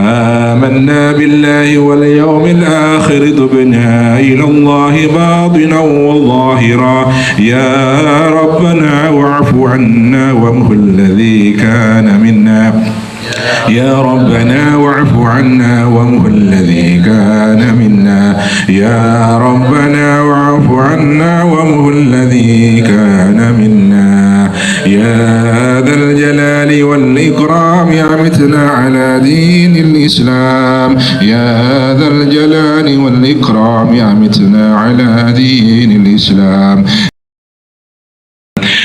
آمنا بالله واليوم الآخر تبنا إلى الله باطنا وظاهرا يا ربنا واعف عنا وامه الذي كان منا يا ربنا واعف عنا وامه الذي كان منا يا ربنا واعف عنا وامه الذي كان منا يا ذا الجلال والإكرام أمتنا على دين الإسلام يا ذا الجلال والإكرام أمتنا على دين الإسلام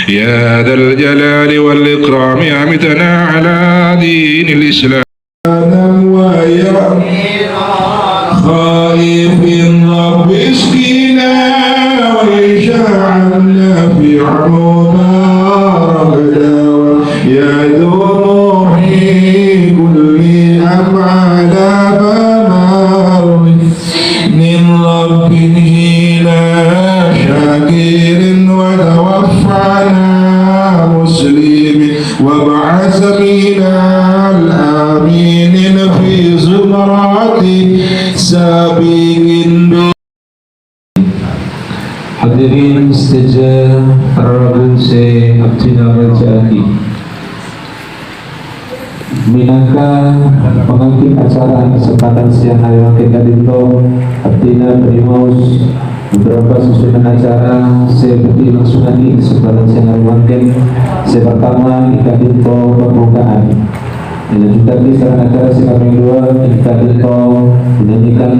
يا ذا الجلال والإكرام أمتنا على دين الإسلام ويا خائف رب اسقنا واجعلنا في عموما رغدا يا ذو كل أفعال فمر من ربه لا شاكر وتوفنا مسلم وابعث بنا الآمين في زمرات سابقين. Hadirin sejajar Rabu Syekh Abdina Rajali minangka pengantin acara kesempatan siang hari wakil Dito Abdina Primus beberapa susunan acara seperti langsungani kesempatan siang hari wakil pertama Ika Dito pembukaan dilanjutkan di saran acara siang kedua Ika Dito menyanyikan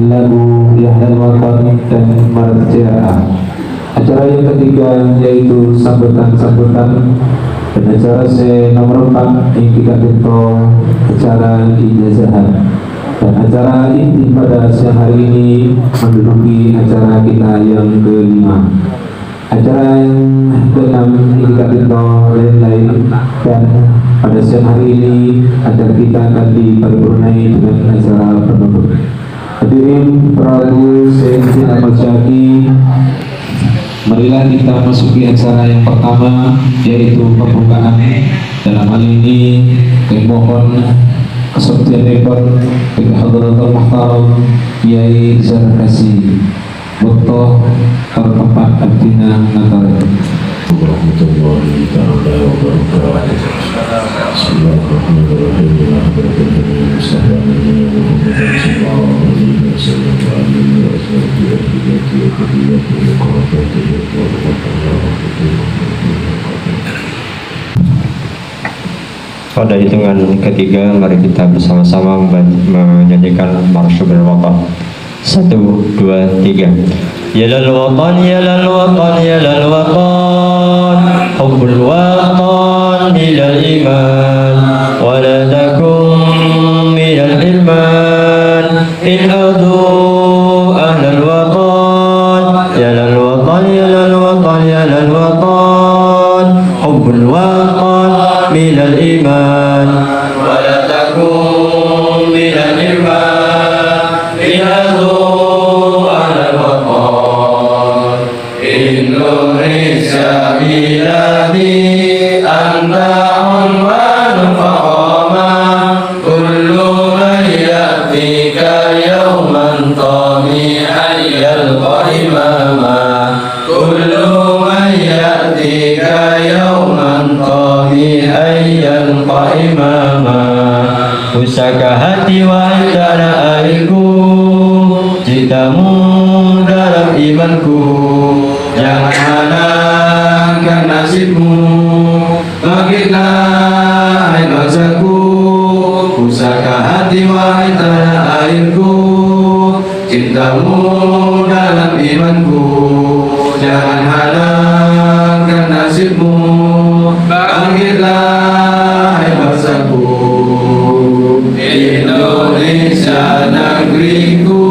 lagu Yahdal Watan dan Marat Jaya. Acara yang ketiga yaitu sambutan-sambutan dan acara nomor 4 Ika Dito acara ijazahan. Dan acara inti pada siang hari ini menduduki acara kita yang kelima. Acara yang keenam Ika Dito lain-lain, dan pada siang hari ini acara kita akan diparipurnai dengan acara penutup. Hadirin Prabu Syekh Ahmad Syaki, marilah kita masuki acara yang pertama yaitu pembukaan. Dalam hal ini kami mohon kesempatan rekor bagi Hadratul Muhtaram Kiai Zarkasi Botoh Tertempat Abdina Natal warahmatullahi ta'ala wabarakatuh. Pada hitungan ketiga, mari kita bersama-sama menyanyikan Marsyubul Watan. 1, 2, 3. Ya lal watan, ya lal watan, ya lal watan, hubbul watan ilal iman, wa la takum minal ilman, in adu ahlal watan, ya lal watan, ya lal watan, ya lal watan, hubbul watan minal iman, wa la takum minal ilman, in adu Indonesia biladi anta unwan faqama kullu man yatika yawman tami'an yalqa imama kullu man yatika yawman tami'an yalqa imama usaka hati wa antara airku cintamu dalam imanku, jangan halangkan nasibmu, bangkitlah hai bangsaku, pusaka hati wahai tanah airku, cintamu dalam imanku, jangan halangkan nasibmu, bangkitlah hai bangsaku. Indonesia negeriku,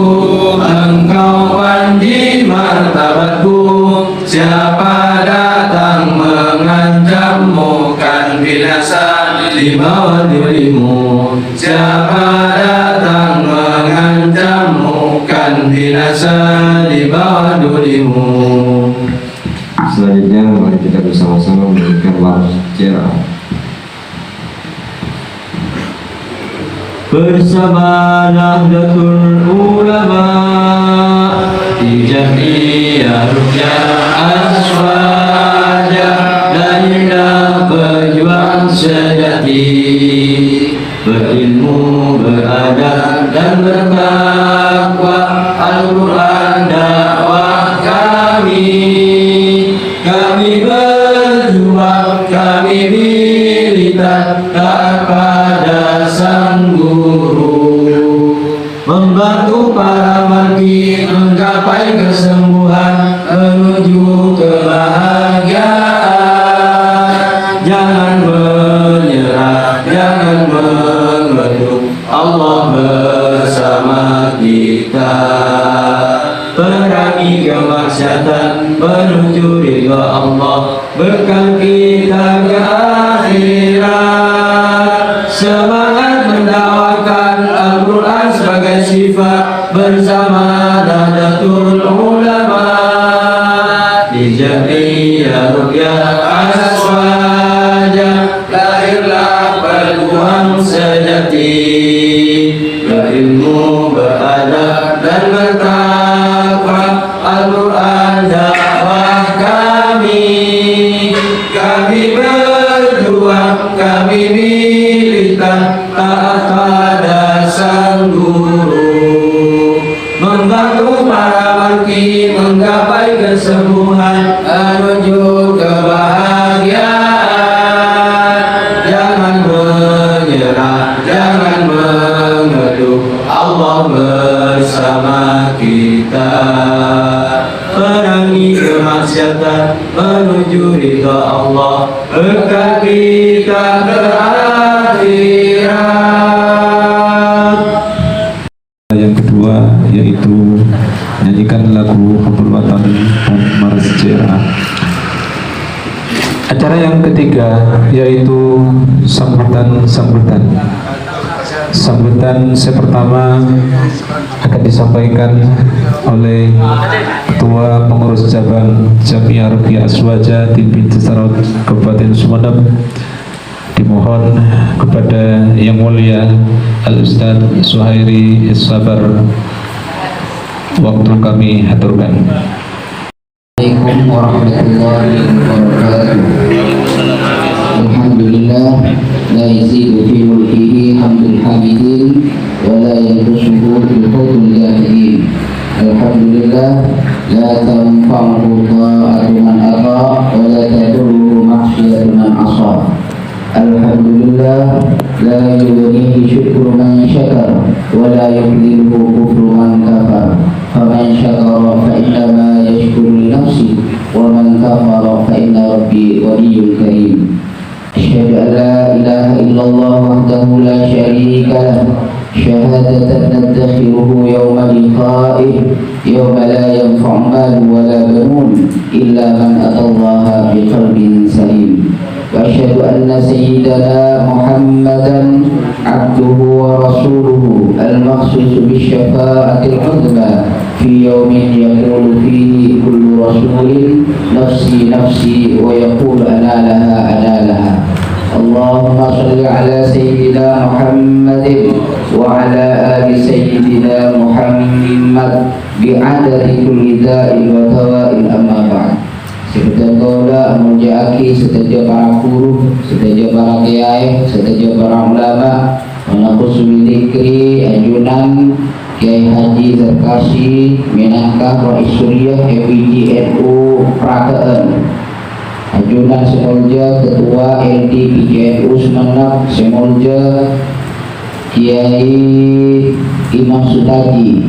engkau panji martabatku, siapa datang mengancammu kan binasa di bawah dirimu, siapa datang mengancammu kan binasa di bawah dirimu. Selanjutnya mari kita bersama-sama menyanyikan Marat Jaya. bersama Nahdlatul Ulama di Jamiah Rukyah Aswaja, lahirlah pejuang sejati, berilmu, beradab dan bertakwa. Al-Quran dakwah kami berjuang, kami militan taat pada sang guru, membantu para margi menggapai kesembuhan menuju kebahagiaan. Jangan menyerah, jangan mengeluh, Allah bersama kita. Perangi kemaksiatan menuju ridha Allah, bekal kita ke akhirat. Semangat mendakwakan Al-Quran sebagai sifat bersama Nahdlatul Ulama di Jamiah Rukyah Aswaja, lahirlah pejuang sejati, berilmu, beradab dan bertakwa. Al-Quran dakwah kami berjuang, kami militan taat pada sang guru, membantu para margi menggapai kesembuhan menuju kebahagiaan. Jangan menyerah, jangan mengeluh, Allah bersama kita. Perangi kemaksiatan menuju ridha Allah, bekal kita ke akhirat. Yang kedua yaitu nyanyikan lagu Hubbul Watan dan Mars Jera. Acara yang ketiga yaitu sambutan. Sambutan pertama akan disampaikan oleh Ketua Pengurus Cabang Jamiah Rukyah Aswaja di Binti Sarot Kabupaten Sumeneb. Dimohon kepada Yang Mulia Al-Ustaz Suhairi Sabar, waktu kami haturkan. Assalamualaikum warahmatullahi wabarakatuh. Alhamdulillah, la yazidu fi mulkihi hamdul hamidin wa la yanqusuhu bil qawlil jahilin. Alhamdulillah, la tanfa'u ta'atu man ata wa la tadurru ma'siyatu man asa. Alhamdulillah, la yughnihi syukru man syakar wa la yughnihi kufru man kafar. Faman syakara fa innama yashkuru li nafsi wa man kafara fa inna rabbi waliyyun karim. Asyhadu an la ilaha illallah wahdahu la syarika lah, syahadatan nadakhiruhu yawma liqa'ih, yawma la yanfa'u malun wa la banun illa man atallaha biqalbin salim. Wa asyhadu anna sayyidana Muhammadan abduhu wa rasuluhu al-makhsus bisyafa'atil uzma fi yawmin yaqulu fihi kullu rasulin nafsi nafsi wa yaqulu ana laha. Allahumma salli ala sayyidina Muhammadin wa ala ali sayyidina Muhammad bi'adadi kulli da'in wa tawa'in, amma ba'd. Sebentar kaulah menjaki seteja para guru, seteja para kiai, seteja para ulama, menakus bidikri anjunan Kiai Haji Zarkasi minangka Rais Suriah FIGNU Prakeun. Anjunan semolja Ketua LD PJNU Sumeneb semolja Kiai Imam Sutaji.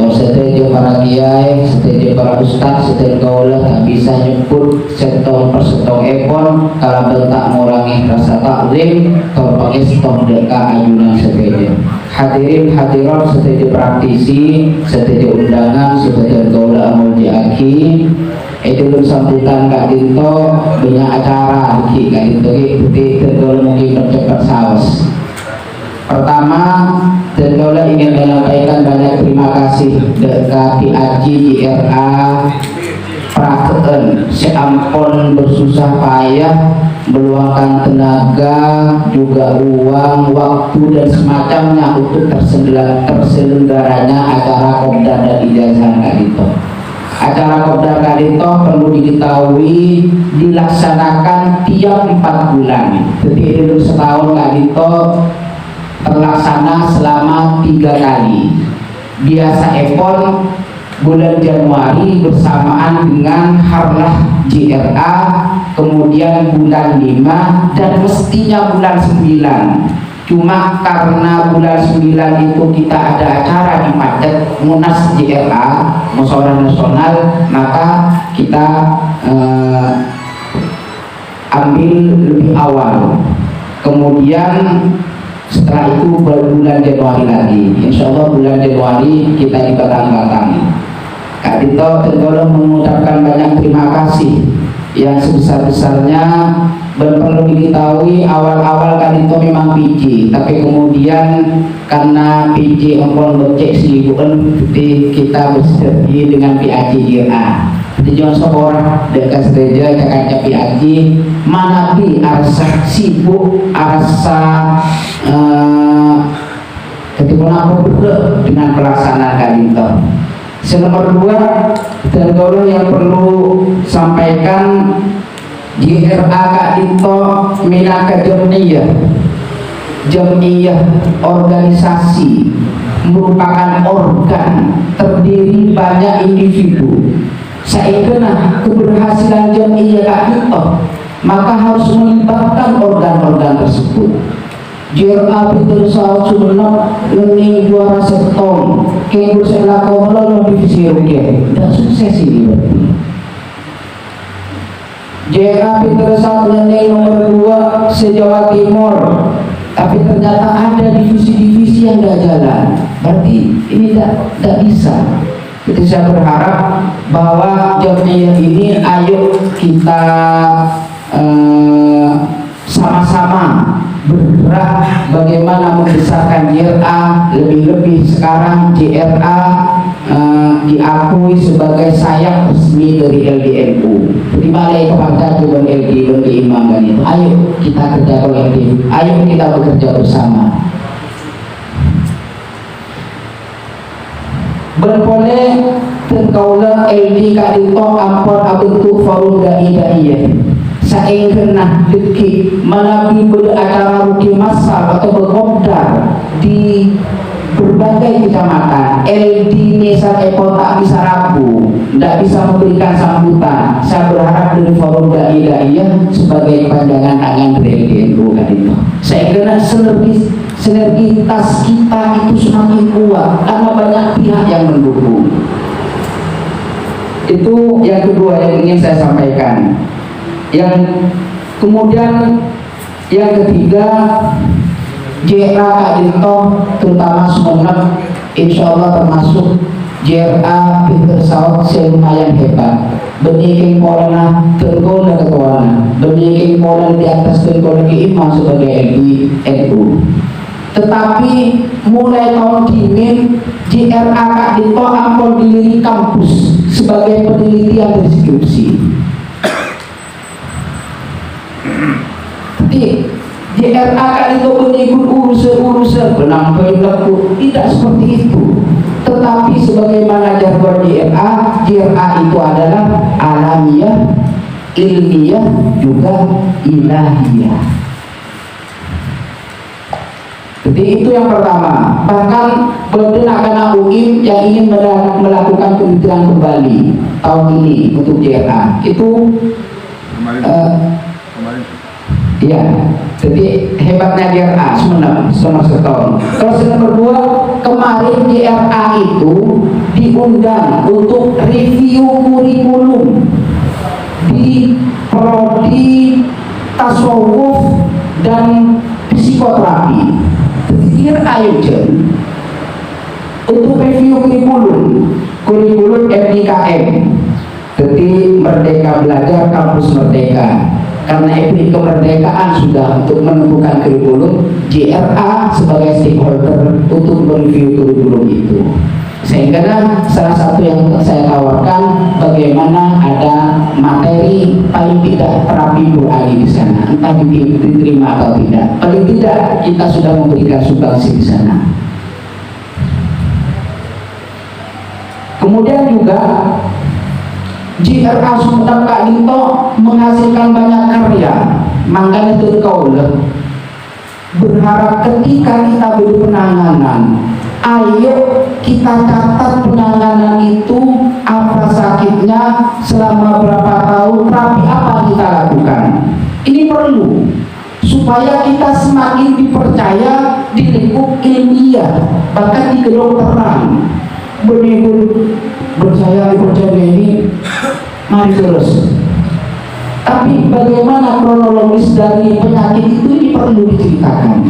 Seteja para kiai, seteja para ustaz, seteja kaulah tak bisa nyebut setong per setong epon kalau bentak ngurangi rasa taklim terpakai setong deka ayunan seteja. Hadirin hadirat seteja praktisi, seteja undangan, seteja kaulah amul diaki. Itu belum sambutan Kak Dinto banyak acara di Kak Dinto itu mungkin bercepat saus. Pertama, Tendola ingin menyampaikan banyak terima kasih dekat PAJ JRA Prakeun seampun bersusah payah meluangkan tenaga, juga uang, waktu dan semacamnya untuk terselenggaranya acara kopdar dan ijazah Kak Dito. Acara kopdar Kak Dito perlu diketahui dilaksanakan tiap 4 bulan. Jadi dulu setahun Kak Dito terlaksana selama 3 kali. Biasa Epon bulan Januari bersamaan dengan Harlah JRA, kemudian bulan 5 dan mestinya bulan 9. Cuma karena bulan 9 itu kita ada acara di Pacet Munas JRA, Musyawarah Nasional, maka kita ambil lebih awal. Kemudian setelah itu bulan Januari lagi. Insya Allah bulan Januari kita dibatang-batangi. Kak Dito tentu mengucapkan banyak terima kasih yang sebesar-besarnya. Dan perlu diketahui awal-awal Kak Dito memang PJ, tapi kemudian karena PJ empon becek selibuan, jadi kita bersedia dengan PAJ JRA. Tujuan sekolah dekat gereja kakak PAJ mana pi arsa sibuk arsa ketika aku betul dengan pelaksanaan Kak Dito. Nomor 2 dan kalau yang perlu sampaikan JRA Kak Dito minaka jamiyah organisasi merupakan organ terdiri banyak individu. Saya kenal keberhasilan jamiyah Kak Dito, maka harus melibatkan organ-organ tersebut. JRA Peter Saud Sumenep lening juara setong kenggur selako melolo divisi rugi dan sukses ini berarti. JRA Peter Saud lening nomor 2 se-Jawa Timur, tapi ternyata ada divisi-divisi yang tidak jalan, berarti ini tidak bisa. Jadi saya berharap bahwa jamiyah ini ayo kita sama-sama bergerak bagaimana membesarkan JRA, lebih-lebih sekarang JRA diakui sebagai sayap resmi dari LDNU. Terima kasih kepada Tuan LD dan diimamkan itu. Ayo kita kerja kolektif, ayo kita bekerja bersama. Berpoleh terkaulah LD Kak Dito ampun abentuk forum dai-daiyah. Saya pernah deki melalui beracara rutin massal atau berkopdar di berbagai kecamatan. LD Nesa Epon tak bisa rabu, tidak bisa memberikan sambutan. Saya berharap dari forum dai-daiyah sebagai panjangan tangan dari LDNU Kak Dito. Saya kira sinergitas kita itu semakin kuat karena banyak pihak yang mendukung. Itu yang kedua yang ingin saya sampaikan. Yang kemudian yang ketiga, JRA Kak Dito terutama Sumenep insya Allah termasuk JRA Peter Saud lumayan hebat. Beniking polana tergoda ketuana, beniking polana di atas tergoda imam sebagai LDNU. Tetapi mulai tahun dingin JRA Kak Dito ampun dilirik kampus sebagai penelitian deskripsi. Jadi JRA Kak Dito mengikut urusan penampilan laku tidak seperti itu. Tetapi sebagaimana jargon JRA itu adalah alamiah, ilmiah, juga ilahiyah. Jadi itu yang pertama. Bahkan Badan Akana UIM yang ingin melakukan penelitian kembali tahun ini untuk JRA itu ya, jadi hebatnya JRA selama setahun. Terus yang kedua, kemarin JRA itu diundang untuk review kurikulum di prodi tasawuf dan psikoterapi. Jadi JRA untuk review kurikulum MIKM. Jadi Merdeka Belajar Kampus Merdeka. Karena epik kemerdekaan sudah untuk menentukan kurikulum, JRA sebagai stakeholder untuk mereview kurikulum itu. Sehingga salah satu yang saya tawarkan bagaimana ada materi paling tidak terapi doa di sana, entah diterima atau tidak. Paling tidak kita sudah memberikan sumbangsi di sana. Kemudian juga JRA Sumenep Kak Dito menghasilkan banyak karya. Makanya itu kaulah berharap ketika kita beri penanganan, ayo kita catat penanganan itu apa sakitnya, selama berapa tahun, terapi apa kita lakukan. Ini perlu supaya kita semakin dipercaya di lingkup ilmiah, bahkan di kedokteran. Benih-benih percaya ini, mari terus. Tapi bagaimana kronologis dari penyakit itu, ini perlu diceritakan.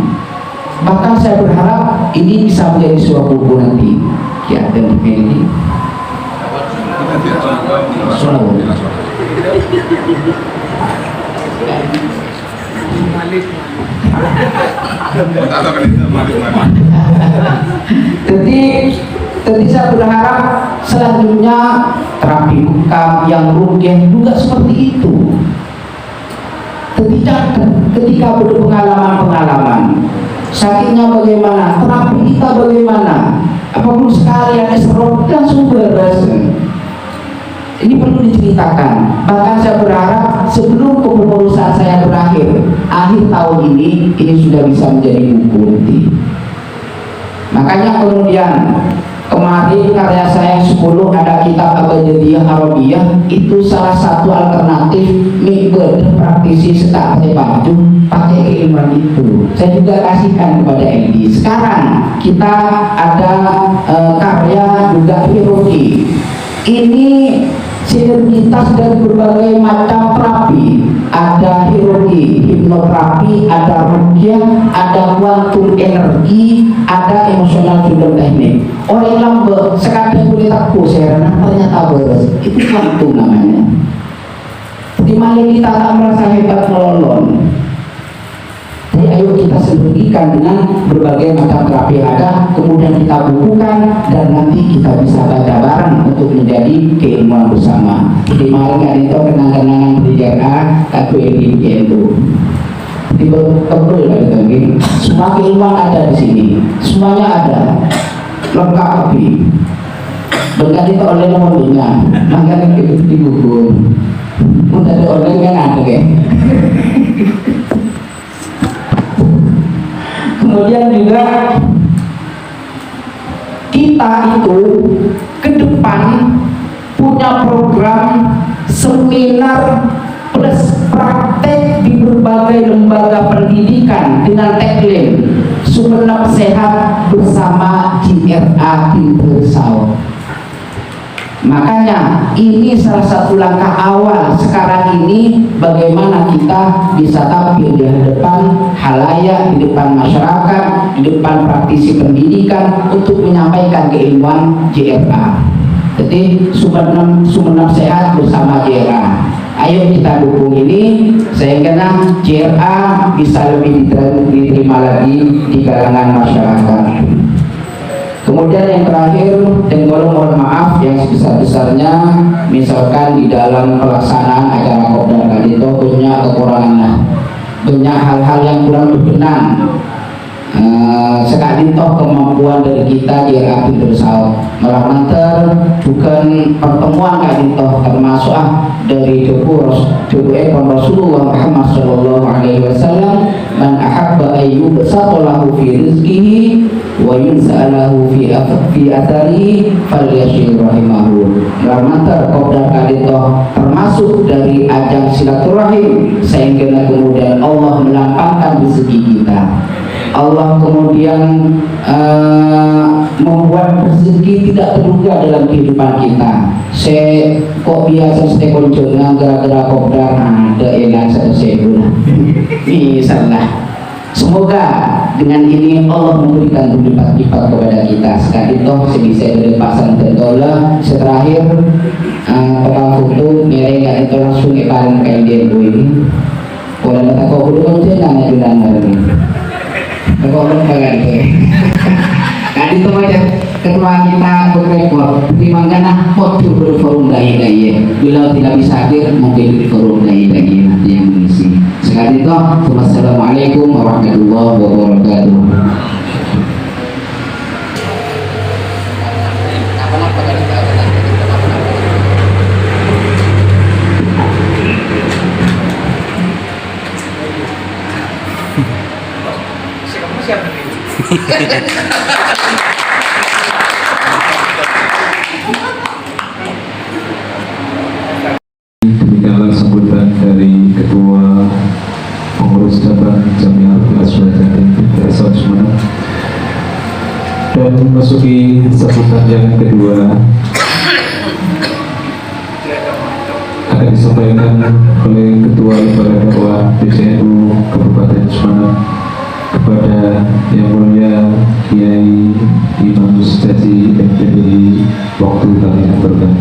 Bahkan saya berharap ini bisa menjadi sebuah buku nanti. Ya, dan ini. Jadi saya berharap selanjutnya terapi bekam yang rukyah juga seperti itu. Ketika berpengalaman sakitnya bagaimana, terapi kita bagaimana, apapun sekali ada serot langsung beres. Ini perlu diceritakan. Bahkan saya berharap sebelum kepengurusan saya berakhir, akhir tahun ini sudah bisa menjadi buku nanti. Makanya kemudian kemarin karya saya 10 ada kitab Abjadiyah Arabiyah, itu salah satu alternatif metode praktisi setelah pakai baju, pakai keilmuan itu. Saya juga kasihkan kepada Edi. Sekarang kita ada karya juga Hiroki. Ini sinergitas dari berbagai macam terapi. Ada Hiroki, hipnoterapi, ada rukyah, ada quantum energi, ada emosional freedom teknik. Orang lambe sekadang boleh takut saya ternyata beres. Itu quantum namanya. Di mana kita tak merasa hebat melolong. Jadi ayo kita sinergikan dengan berbagai macam terapi yang ada, kemudian kita bukukan dan nanti kita bisa baca bareng untuk menjadi keilmuan bersama. Jadi mari kan itu kenang-kenangan di JRA aku ini itu. Tiba tebel lagi. Semua keilmuan ada di sini, semuanya ada, lengkap api. Berkat itu oleh nomornya, makanya kita di buku. Pun ada oleh kan ada kan. Kemudian juga kita itu ke depan punya program seminar plus praktek di berbagai lembaga pendidikan dengan tagline Sumenep Sehat bersama JRA Pintu Sau. Makanya ini salah satu langkah awal sekarang ini bagaimana kita bisa tampil di hadapan halayak, di depan masyarakat, di depan praktisi pendidikan untuk menyampaikan keilmuan JRA. Jadi Sumenep Sehat bersama JRA. Ayo kita dukung ini sehingga JRA bisa lebih diterima lagi di kalangan masyarakat. Kemudian yang terakhir, dan mohon maaf yang sebesar-besarnya, misalkan di dalam pelaksanaan acara Kopdar Kadito punya kekurangan, banyak hal-hal yang kurang berkenan. Sekali toh kemampuan dari kita JRA Pintu Sau melakukan bukan pertemuan kali toh termasuk dari Rasulullah Muhammad Sallallahu Alaihi Wasallam, man ahabba ayyub satolahu fi rizqihi wa yunsa'alahu fi athari falyashir rahimahu. Melakukan Kopdar kali toh termasuk dari ajang silaturahim sehingga kemudian Allah melampangkan rezeki kita. Allah kemudian membuat rezeki tidak terduga dalam kehidupan kita. Saya kok biasa saya konjungnya gara-gara Kopdar ada enak saya guna. Misalnya, semoga dengan ini Allah memberikan lipat-lipat kepada kita. Sekali toh sebisa dari pasang tertola. Terakhir tukang foto mereka itu langsung ibaran kain dia ini. Kalau kita kau belum jangan jualan hari ini. Kalau orang kagak itu, kan itu aja. ketua kita berrekod di mana waktu berforum dai-dai. Bila tidak bisa hadir mungkin di forum dai-dai nanti yang mengisi. Sekali itu, wassalamualaikum warahmatullahi wabarakatuh. Demikianlah sambutan dari Ketua Pengurus Cabang Jamiah Al-Aswajatin Desa Sumeneb. Dan memasuki sambutan yang kedua akan disampaikan oleh Ketua Lembaga Dakwah PCNU Kabupaten Sumeneb kepada Yang Mulia Kiai Imam Mustadi MPDI waktu kami yang berkah.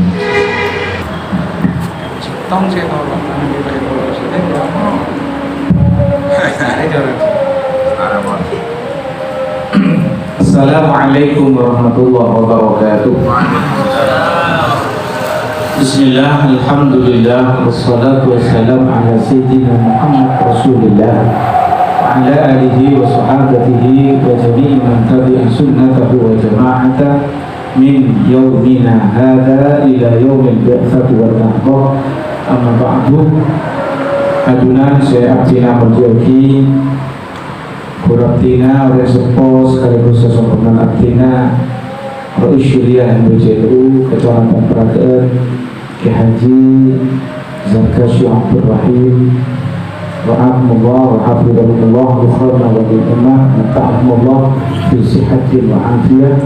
Assalamualaikum warahmatullahi wabarakatuh. Bismillah, alhamdulillah, wassalatu wassalamu ala sayyidina Muhammad Rasulillah wa ala alihi wa sahabatihi wa jami'i man tabi'a sunnatahu wa jama'ata min yawmina hadha ila yawmil bi'atsati wal nahdah. Amma ba'du. Adunan saya abdina berjauhi Kurabdina oleh sepo sekaligus sesungguhnya abdina Ra'isyuriah yang berjauh Kecamatan Peragaan Ki Haji Zarkasyi Abdul Rahim Wa'akumullah wa hafidhahumullah Bukharna wa bil'ummah Nata'akumullah Bisihatin wa afiyah.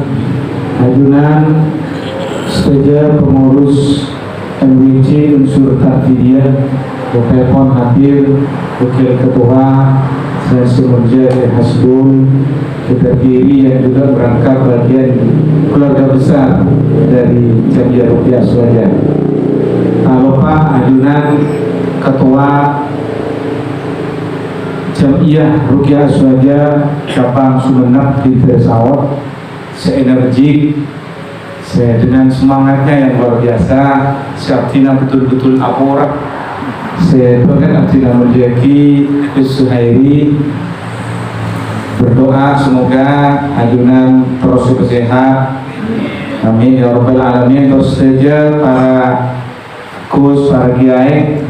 Adunan seteja pengurus MWC unsur Takfidiyah Wakilpon hadir Wakil Ketua saya Sumerja Hasbun Keterpilih yang juga berangkat bagian keluarga besar dari Jamiah Ruqyah Aswaja. Tak lupa ajunan Ketua Jamiah Ruqyah Aswaja Cabang Sumeneb di Tersawat, seenergik, saya dengan semangatnya yang luar biasa, Syabtina betul-betul akurat. Saya doakan Abdina Mulyaki Suhairi berdoa semoga ajunan terus sehat. Amin ya rabbal alamin. Terus saja para kus, para kiai,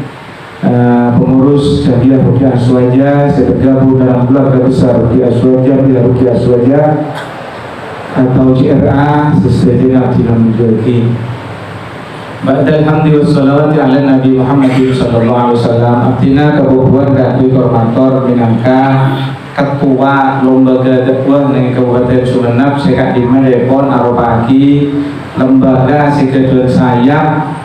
pengurus Jamiah Ruqyah Aswaja, saya bergabung dalam keluarga besar Ruqyah Aswaja, Ruqyah Aswaja atau JRA sesuai Abdina Mulyaki. Ba'dal hamdi wassalawati ala Nabi Muhammad sallallahu alaihi wasallam. Abdina kabupaten Dadi Koordinator minangka Ketua Lembaga Dakwah ning Kabupaten Sumeneb sekak dimedepon aropagi lembaga sekedul sayap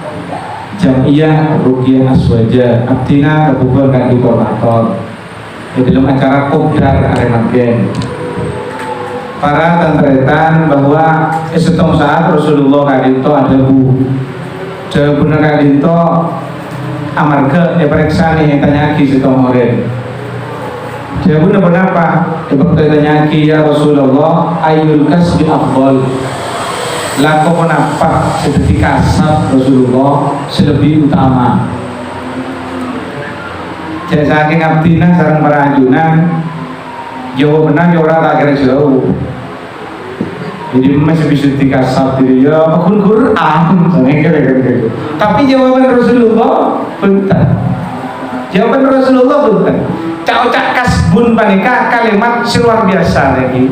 Jamiah Ruqyah Aswaja. Abdina kabupaten Dadi Koordinator di dalam acara Kopdar Arenagen. Para tantretan bahwa setengah saat Rasulullah kadinto ada benar kadinto amarga periksa nih tanya ki setengah orang. Jawabnya kenapa? Tanya ki ya Rasulullah ayyul kasbi afdal. Laku kenapa seperti kasab Rasulullah lebih utama. Jadi saking abdina sareng para ajunan jawabannya orang tak kira jauh. Jadi masih bisa dikasap diri ya akun Quran kira-kira. Tapi jawaban Rasulullah bentar. Jawaban Rasulullah bentar. Cak kasbun panika kalimat luar biasa lagi.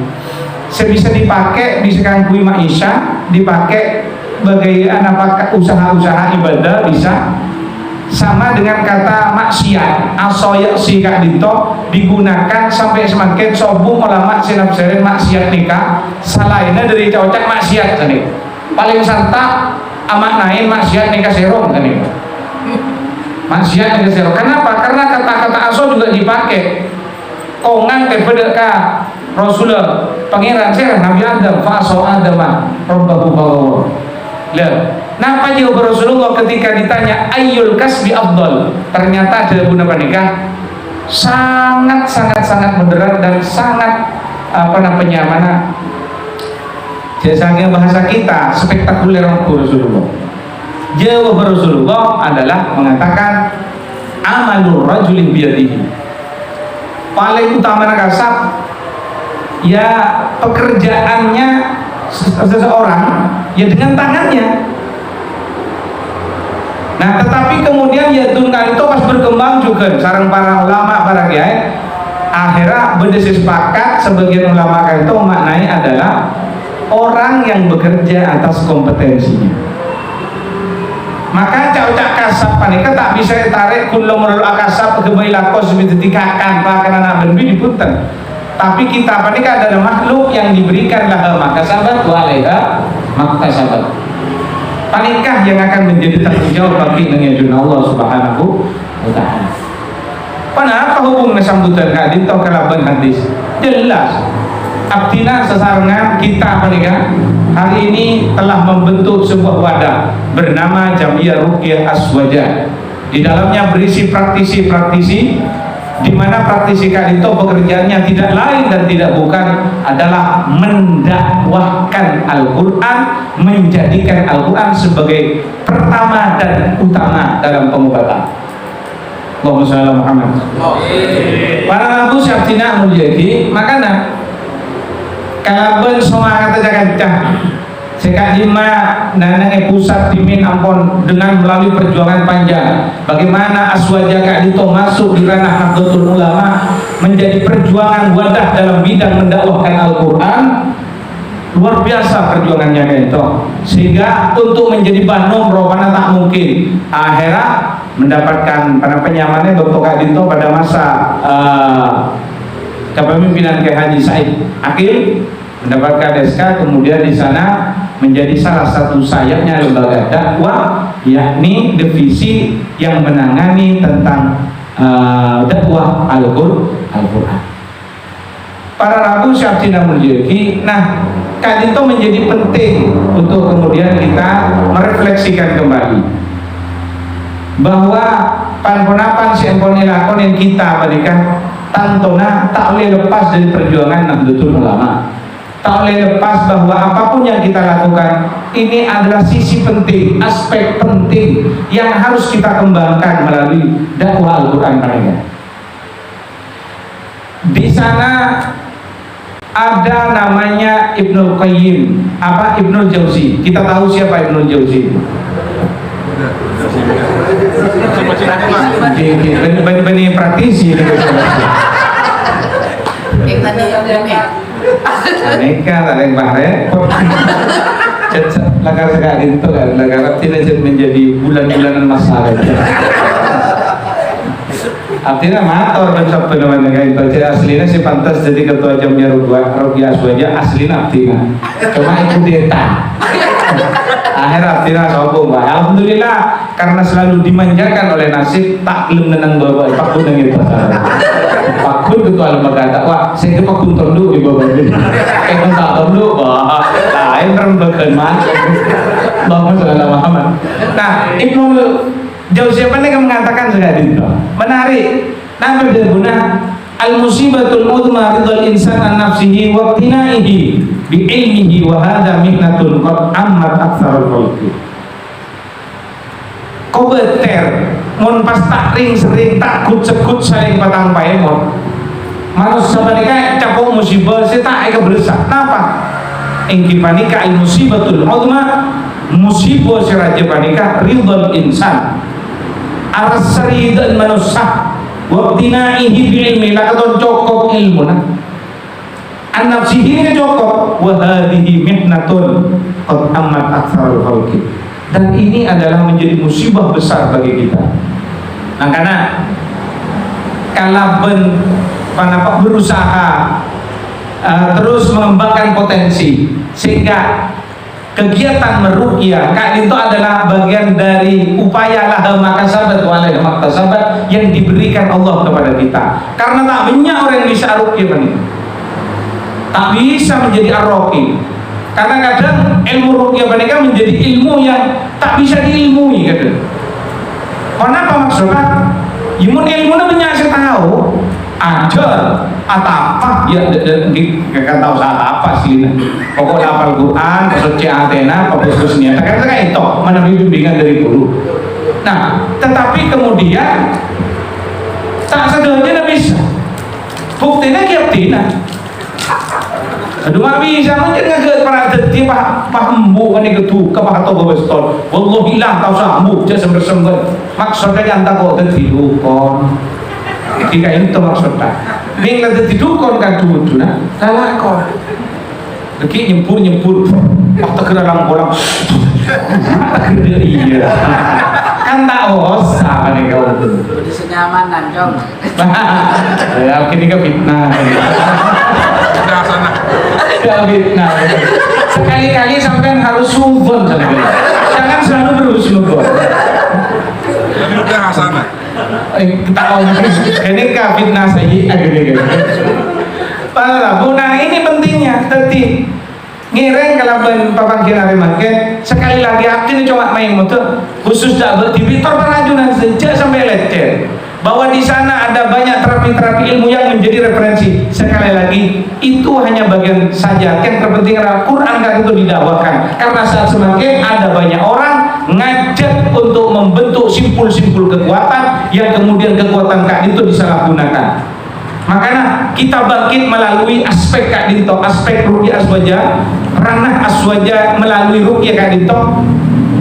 Sebisa dipakai bisa kangkui maisha, dipakai sebagai anak usaha-usaha ibadah bisa. Sama dengan kata maksiat asoya si kak dito digunakan sampai semakin sombong ulama sinapserin maksiat nikah selainnya dari cocok maksiat tadi paling santap amak nain maksiat nikah serong tadi maksiat nikah serong. Kenapa? Karena kata-kata aso juga dipakai kongan kepada Rasulullah pangeran serah Nabi Adam faso Adam robbahu bawa. Napa jawab Rasulullah ketika ditanya ayyul kasbi afdal? Ternyata ada guna nikah sangat moderat dan sangat Jasanya bahasa kita spektakuler Rasulullah. Jawab Rasulullah adalah mengatakan amalur rajulin biyadihi. Paling utama kasab ya pekerjaannya seseorang ya dengan tangannya. Nah, tetapi kemudian ya tunkan itu pas berkembang juga sarang para ulama, para kiai akhirnya bersepakat sebagian ulama itu maknanya adalah orang yang bekerja atas kompetensinya. Maka cak-cak kasab panika tak bisa ditarik kulo merul akasab kebaila kos ditikakan bahkan anak berbi dipunten. Tapi kita panika adalah makhluk yang diberikan lah maka sahabat walaiha maka sahabat. Panikah yang akan menjadi tanggung jawab bagi nangejun Allah Subhanahu wa taala. Kenapa hubungan sambutan hadis atau kalaban hadis? Jelas. Abdina sesarengan kita panika hari ini telah membentuk sebuah wadah bernama Jamiyah Ruqyah Aswaja. Di dalamnya berisi praktisi-praktisi di mana praktisi itu pekerjaannya tidak lain dan tidak bukan adalah mendakwahkan Al-Quran, menjadikan Al-Quran sebagai pertama dan utama dalam pengobatan. Allahumma shalli ala Muhammad. Para nabi syaftina mulyadi makana kalaban semua kata jaga sekat lima nanang pusat dimin ampun dengan melalui perjuangan panjang bagaimana Aswaja Kak Dito masuk di ranah Nahdlatul Ulama menjadi perjuangan wadah dalam bidang mendakwahkan Al-Quran. Luar biasa perjuangannya Kak Dito sehingga untuk menjadi banom rohana tak mungkin akhirnya mendapatkan penyamannya Dr. Kak Dito pada masa kepemimpinan Kiai Haji Said Akil mendapatkan SK, kemudian di sana menjadi salah satu sayapnya lembaga dakwah, yakni divisi yang menangani tentang dakwah Al-Quran. Para rabu syaftina mulyaki, nah Kak Dito menjadi penting untuk kemudian kita merefleksikan kembali bahwa panponapan si emponi lakonin kita mereka tantona tak boleh lepas dari perjuangan Nahdlatul Ulama. Tak boleh lepas bahwa apapun yang kita lakukan ini adalah sisi penting, aspek penting yang harus kita kembangkan melalui dakwah Al-Quran mereka. Di sana ada namanya Ibnul Qayyim, Ibnul Jauzi. Kita tahu siapa Ibnul Jauzi. Benih praktisi ini. Aneka tak ada yang bahaya. Lagar sekali itu kan, lagar tidak menjadi bulan-bulanan masalah. Artinya mator dan sampai namanya itu aslinya si pantas jadi ketua Jamiyah Ruqyah Aswaja aslinya artinya cuma ikut deta. Akhir artinya sombong Pak. Alhamdulillah karena selalu dimanjakan oleh nasib tak belum nenang bawa Pak Kun yang itu. Pak Kun ketua lembaga dakwah saya ke Pak Kun dulu di bawah ini. Kun tak dulu Pak. Lain rembakan mas. Allahumma shalli ala Muhammad. Nah Ibnu Jauzi apa nih mengatakan sekali itu menarik. Nabi berguna al-musibatul udma ridal insan an nafsihi wa ibtinaihi bi ilmihi wa hadha mihnatun qad ammat aktsarul khalqi. Kobeter mun pas tak ring sering takut sekut saling patang paemon. Manusia mereka capok musibah saya tak eka beresak. Kenapa? Engki panika al-musibatul udma musibah siraja panika ridal insan arsari dan manusia wabtinaihi bi'ilmi lakaton cokok ilmu an-nafsihi cokok wahadihi mihnatun qad amat aktsarul khalqi. Dan ini adalah menjadi musibah besar bagi kita. Nah karena kalaben panapa berusaha terus mengembangkan potensi sehingga kegiatan meruqyah Kak itu adalah bagian dari upaya lah makasabat walai maktasabat yang diberikan Allah kepada kita. Karena tak banyak orang yang bisa ruqyah ini. Tak bisa menjadi ar-ruqi. Karena kadang ilmu ruqyah mereka menjadi ilmu yang tak bisa diilmui kadang. Kenapa maksudnya? Ilmu banyak saya tahu, ajar atau apa ya nggak tahu salah apa sih pokoknya hafal Quran pasal Athena khususnya terkadang itu mana bimbingan dari guru. Nah tetapi kemudian tak segalanya bisa buktinya kiaptina aduh nggak bisa mungkin nggak pernah jadi paham bukan itu ke pak atau bestol wallah hilang tahu sambu jadi sember maksudnya nyanta kok jadi dukon jika itu maksudnya ini nggak jadi dukon kan dulu nah salah kok lagi nyempur waktu kena orang iya kan tak usah kan kau Jadi senyamanan dong. ya ini kan fitnah fitnah sekali-kali sampai harus suzon jangan selalu berhusnuzon kita ini kan fitnah sayyi'ah gini para nah ini pentingnya tadi ngireng kalau pemanggilan makin sekali lagi ini cuma main motor khusus dapat di Victor Perajunan sejak sampai lecet bahwa di sana ada banyak terapi-terapi ilmu yang menjadi referensi. Sekali lagi itu hanya bagian saja. Yang terpenting adalah Quran kan itu didakwakan karena saat semakin ada banyak orang ngajak untuk membentuk simpul-simpul kekuatan yang kemudian kekuatan Kak itu disalahgunakan. Makanya kita bangkit melalui aspek Kak Dinto, aspek ruqyah aswaja, ranah aswaja melalui ruqyah Kak Dinto,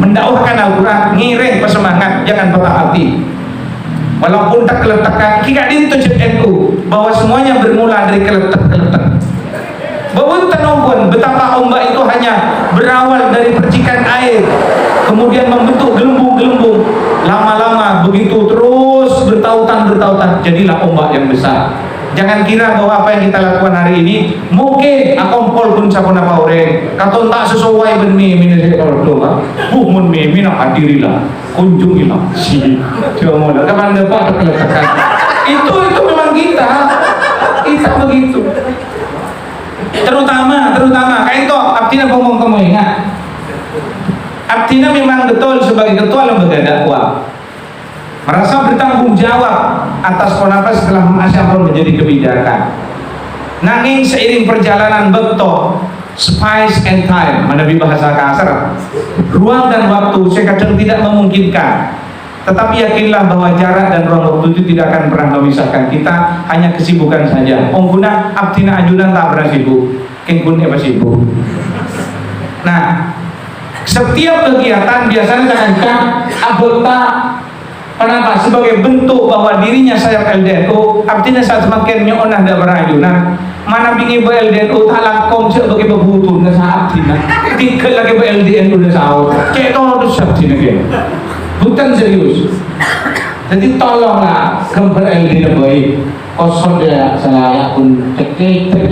mendakwahkan Al-Quran, ngiring pesemangat, jangan patah hati. Walaupun tak keletakan, Kak Dinto NU bahwa semuanya bermula dari keletak-keletak. Bahwa tenobon betapa ombak itu hanya berawal dari percikan air, kemudian membentuk gelembung-gelembung, lama-lama begitu terus bertautan, jadilah ombak yang besar. Jangan kira bahwa apa yang kita lakukan hari ini mungkin akompol pun siapa nama orang kata tak sesuai dengan saya kalau mun mimi nak hadirilah kunjungilah si cuma kapan dapat keletakan itu memang kita begitu terutama kayak itu Abdina ngomong kamu ingat Abdina memang betul sebagai ketua lembaga dakwah merasa bertanggung jawab atas apa setelah Masyarakat menjadi kebijakan. Nanging seiring perjalanan betul, space and time, menabi bahasa kasar, ruang dan waktu saya kadang tidak memungkinkan. Tetapi yakinlah bahwa jarak dan ruang waktu itu tidak akan pernah memisahkan kita, hanya kesibukan saja. Pengguna Abdina Ajunan tak pernah sibuk, kengkun apa sibuk. Nah, setiap kegiatan biasanya akan anggota kenapa? Sebagai bentuk bahwa dirinya saya LDNU, artinya saat semakin nyonah dan berajunan, mana bingi LDNU talang kom sebagai bebutuh nggak saat tina, tiga lagi LDNU udah sahur, cek tolong tuh saat tina kan, bukan serius. Jadi tolonglah gambar LDNU baik, kosong dia saya pun cekik aku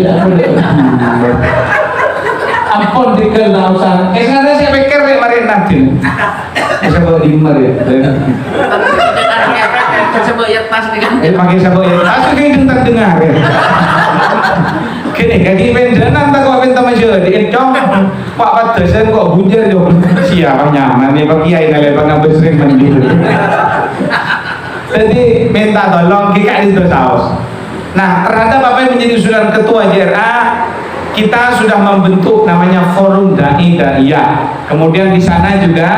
ampun tiga lausan, sekarang saya pikir mari nanti. Bisa bawa di rumah ya. Coba ya tas nih kan. Pakai sabuk ya. Asal kayak tentang dengar ya. Kini kaki pendenan tak kau pinta masuk di encong. Pak Patesan kok hujan jauh. Siapa nyaman nih Pak Kiai nale pengambil sering mandi. Jadi minta tolong kita itu saus. Nah terhadap apa yang menjadi usulan ketua JRA, kita sudah membentuk namanya forum dai-daiyah. Kemudian di sana juga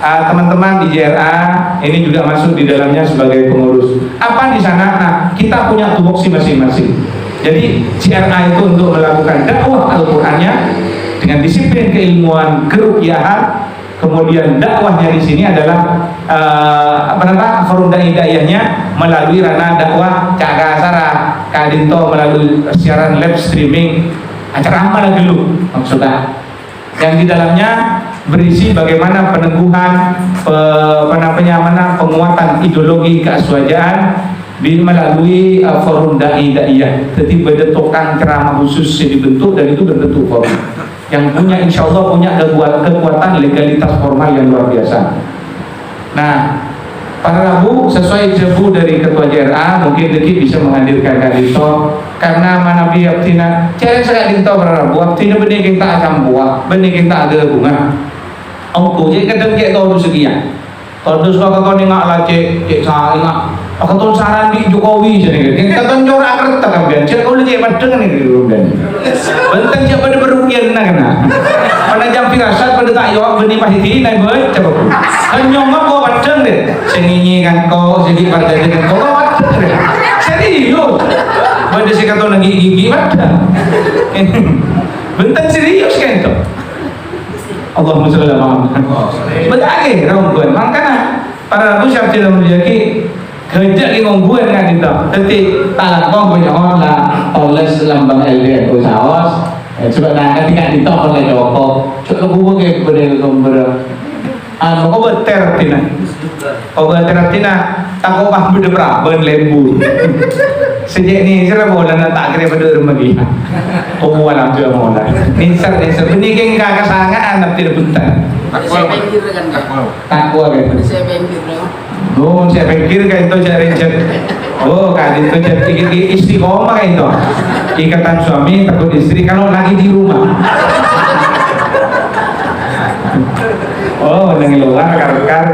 teman-teman di JRA ini juga masuk di dalamnya sebagai pengurus. Apa di sana? Nah, kita punya tupoksi masing-masing. Jadi JRA itu untuk melakukan dakwah Al-Qur'annya dengan disiplin keilmuan keruqyahan. Kemudian dakwahnya di sini adalah forum dai-daiyahnya melalui ranah dakwah Cak Kasara, Kak Dinto melalui siaran live streaming acara apa lagi lu maksudnya yang di dalamnya berisi bagaimana peneguhan penguatan ideologi keaswajaan melalui forum dai-daiyah. Jadi bentukan ceramah khusus yang dibentuk dan itu berbentuk forum yang punya insya Allah punya kekuatan legalitas formal yang luar biasa. Nah pada Rabu sesuai jebu dari ketua JRA mungkin Deki bisa menghadirkan Kak Dinto karena manabi Abdina cari Kak Dinto pada Rabu Abdina benih kita akan buah benih kita ada bunga aku jadi kadang kayak tahu sekian tahu suka kau ni ngak lah cek saya ngak Katon saran di Jokowi jadi katon corak kereta kan cek kau lagi padang ni dulu dan bentang siapa pada berukian kena pada jam firasat pada tak jawab benih pahiti naik ber coba kenyong apa padang deh senginyi kan kau sedih pada dengan kau padang deh serius pada si katon lagi gigi padang bentang serius kan itu Allahumma sholli ala Muhammad berage ronggon makanya para rabu siap tidak menjadi kerja di ngombuan kan itu, tapi tak kau punya orang lah, oles lambang LDR usahawas, sebab nak ketika ditolak oleh Joko, cukup buku ke kepada ngomber, kau berteratina, tak kau paham berderak, berlembu, sejak ni saya boleh nak tak kira pada rumah dia, oh alam juga boleh, nisar ini keng kakak sangat anak tidak bentar, takwa kan, oh, saya pikir kan itu cari oh, kan itu cari istiqomah kan itu ikatan suami takut istri kalau lagi di rumah oh, dengan luar kar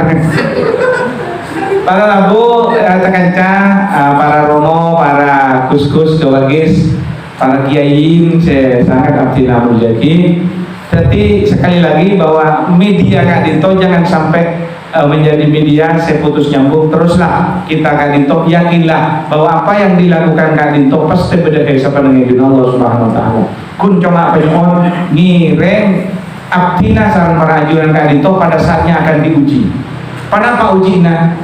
para labu, kanca, para romo, para kus-kus, kewagis, para kiai, saya sangat abdi namun jadi jadi sekali lagi bahwa media Kak Dinto jangan sampai menjadi media saya putus nyambung teruslah kita Kak Dinto yakinlah bahwa apa yang dilakukan Kak Dinto pasti berdasarkan pengenjun Allah Subhanahu Wa Taala kun cuma penyon ngireng abdina sarang perajuan Kak Dinto pada saatnya akan diuji pada apa ujinya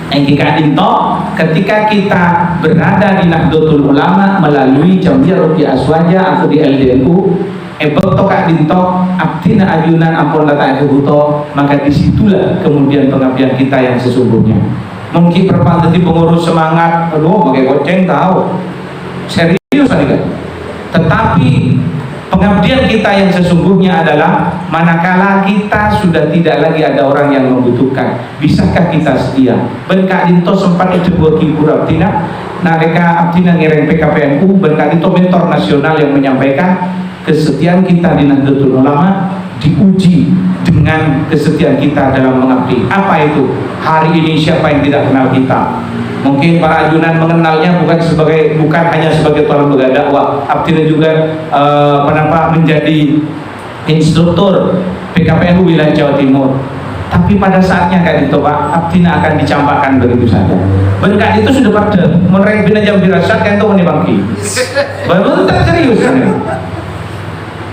Kak Dinto ketika kita berada di Nahdlatul Ulama melalui Jamiyah Ruqyah Aswaja atau di LDNU Bekto Kak Dinto abdina ajunan ampun lata buto maka disitulah kemudian pengabdian kita yang sesungguhnya mungkin perpanjang pengurus semangat aduh pakai goceng tahu serius kan tetapi pengabdian kita yang sesungguhnya adalah manakala kita sudah tidak lagi ada orang yang membutuhkan bisakah kita setia ben Kak Dinto sempat dicebuah kibur abdina nareka abdina ngereng PKPNU ben Kak Dinto mentor nasional yang menyampaikan kesetiaan kita di Nahdlatul Ulama diuji dengan kesetiaan kita dalam mengabdi. Apa itu? Hari ini siapa yang tidak kenal kita? Mungkin para ajunan mengenalnya bukan hanya sebagai tuan lembaga dakwah, abdi juga menjadi instruktur PKPNU wilayah Jawa Timur. Tapi pada saatnya Kak Dinto Pak, abdina akan dicampakkan begitu saja. Berkat itu sudah pada menereng bina jam firasat kan itu menibangki. Baru tak serius kan?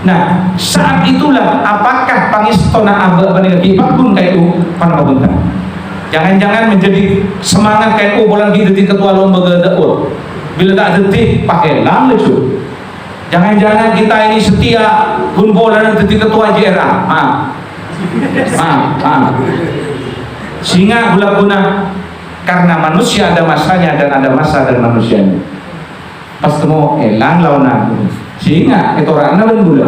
Nah, saat itulah apakah pangistona abad pada pun kayak itu pada bentar. Jangan-jangan menjadi semangat kayak bulan jadi ketua lembaga dakwah. Bila tak detik pakai lam itu. Jangan-jangan kita ini setia kumpulan jadi ketua JRA. Sehingga guna karena manusia ada masanya dan ada masa dan manusianya. Pas temu elang lawan sehingga itu orang dan gula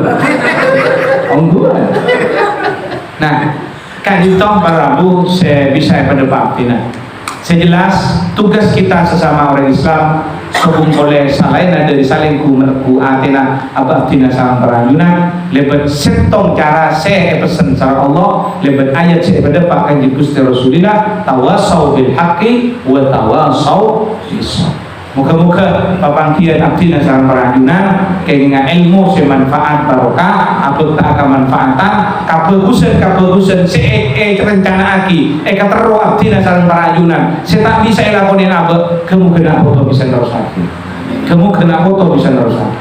ongguan nah Kak Dinto para Rabu saya bisa pada Pak Abdina sejelas tugas kita sesama orang Islam sebung oleh selain dari saling ku atina Abdina salam perajunan lebat setong cara saya pesen cara Allah lebat ayat saya pada Pak Kanjeng Gusti Rasulillah tawasau bil haqqi wa tawasau bis sabr. Muka-muka papangkian abdina sarang perajunan keinginan ilmu semanfaat barokah apa tak kemanfaatan kapegusan rencana aki kateru abdina sarang perajunan saya tak bisa lakonin apa kamu kena foto bisa nerusaki kamu kena foto bisa nerusaki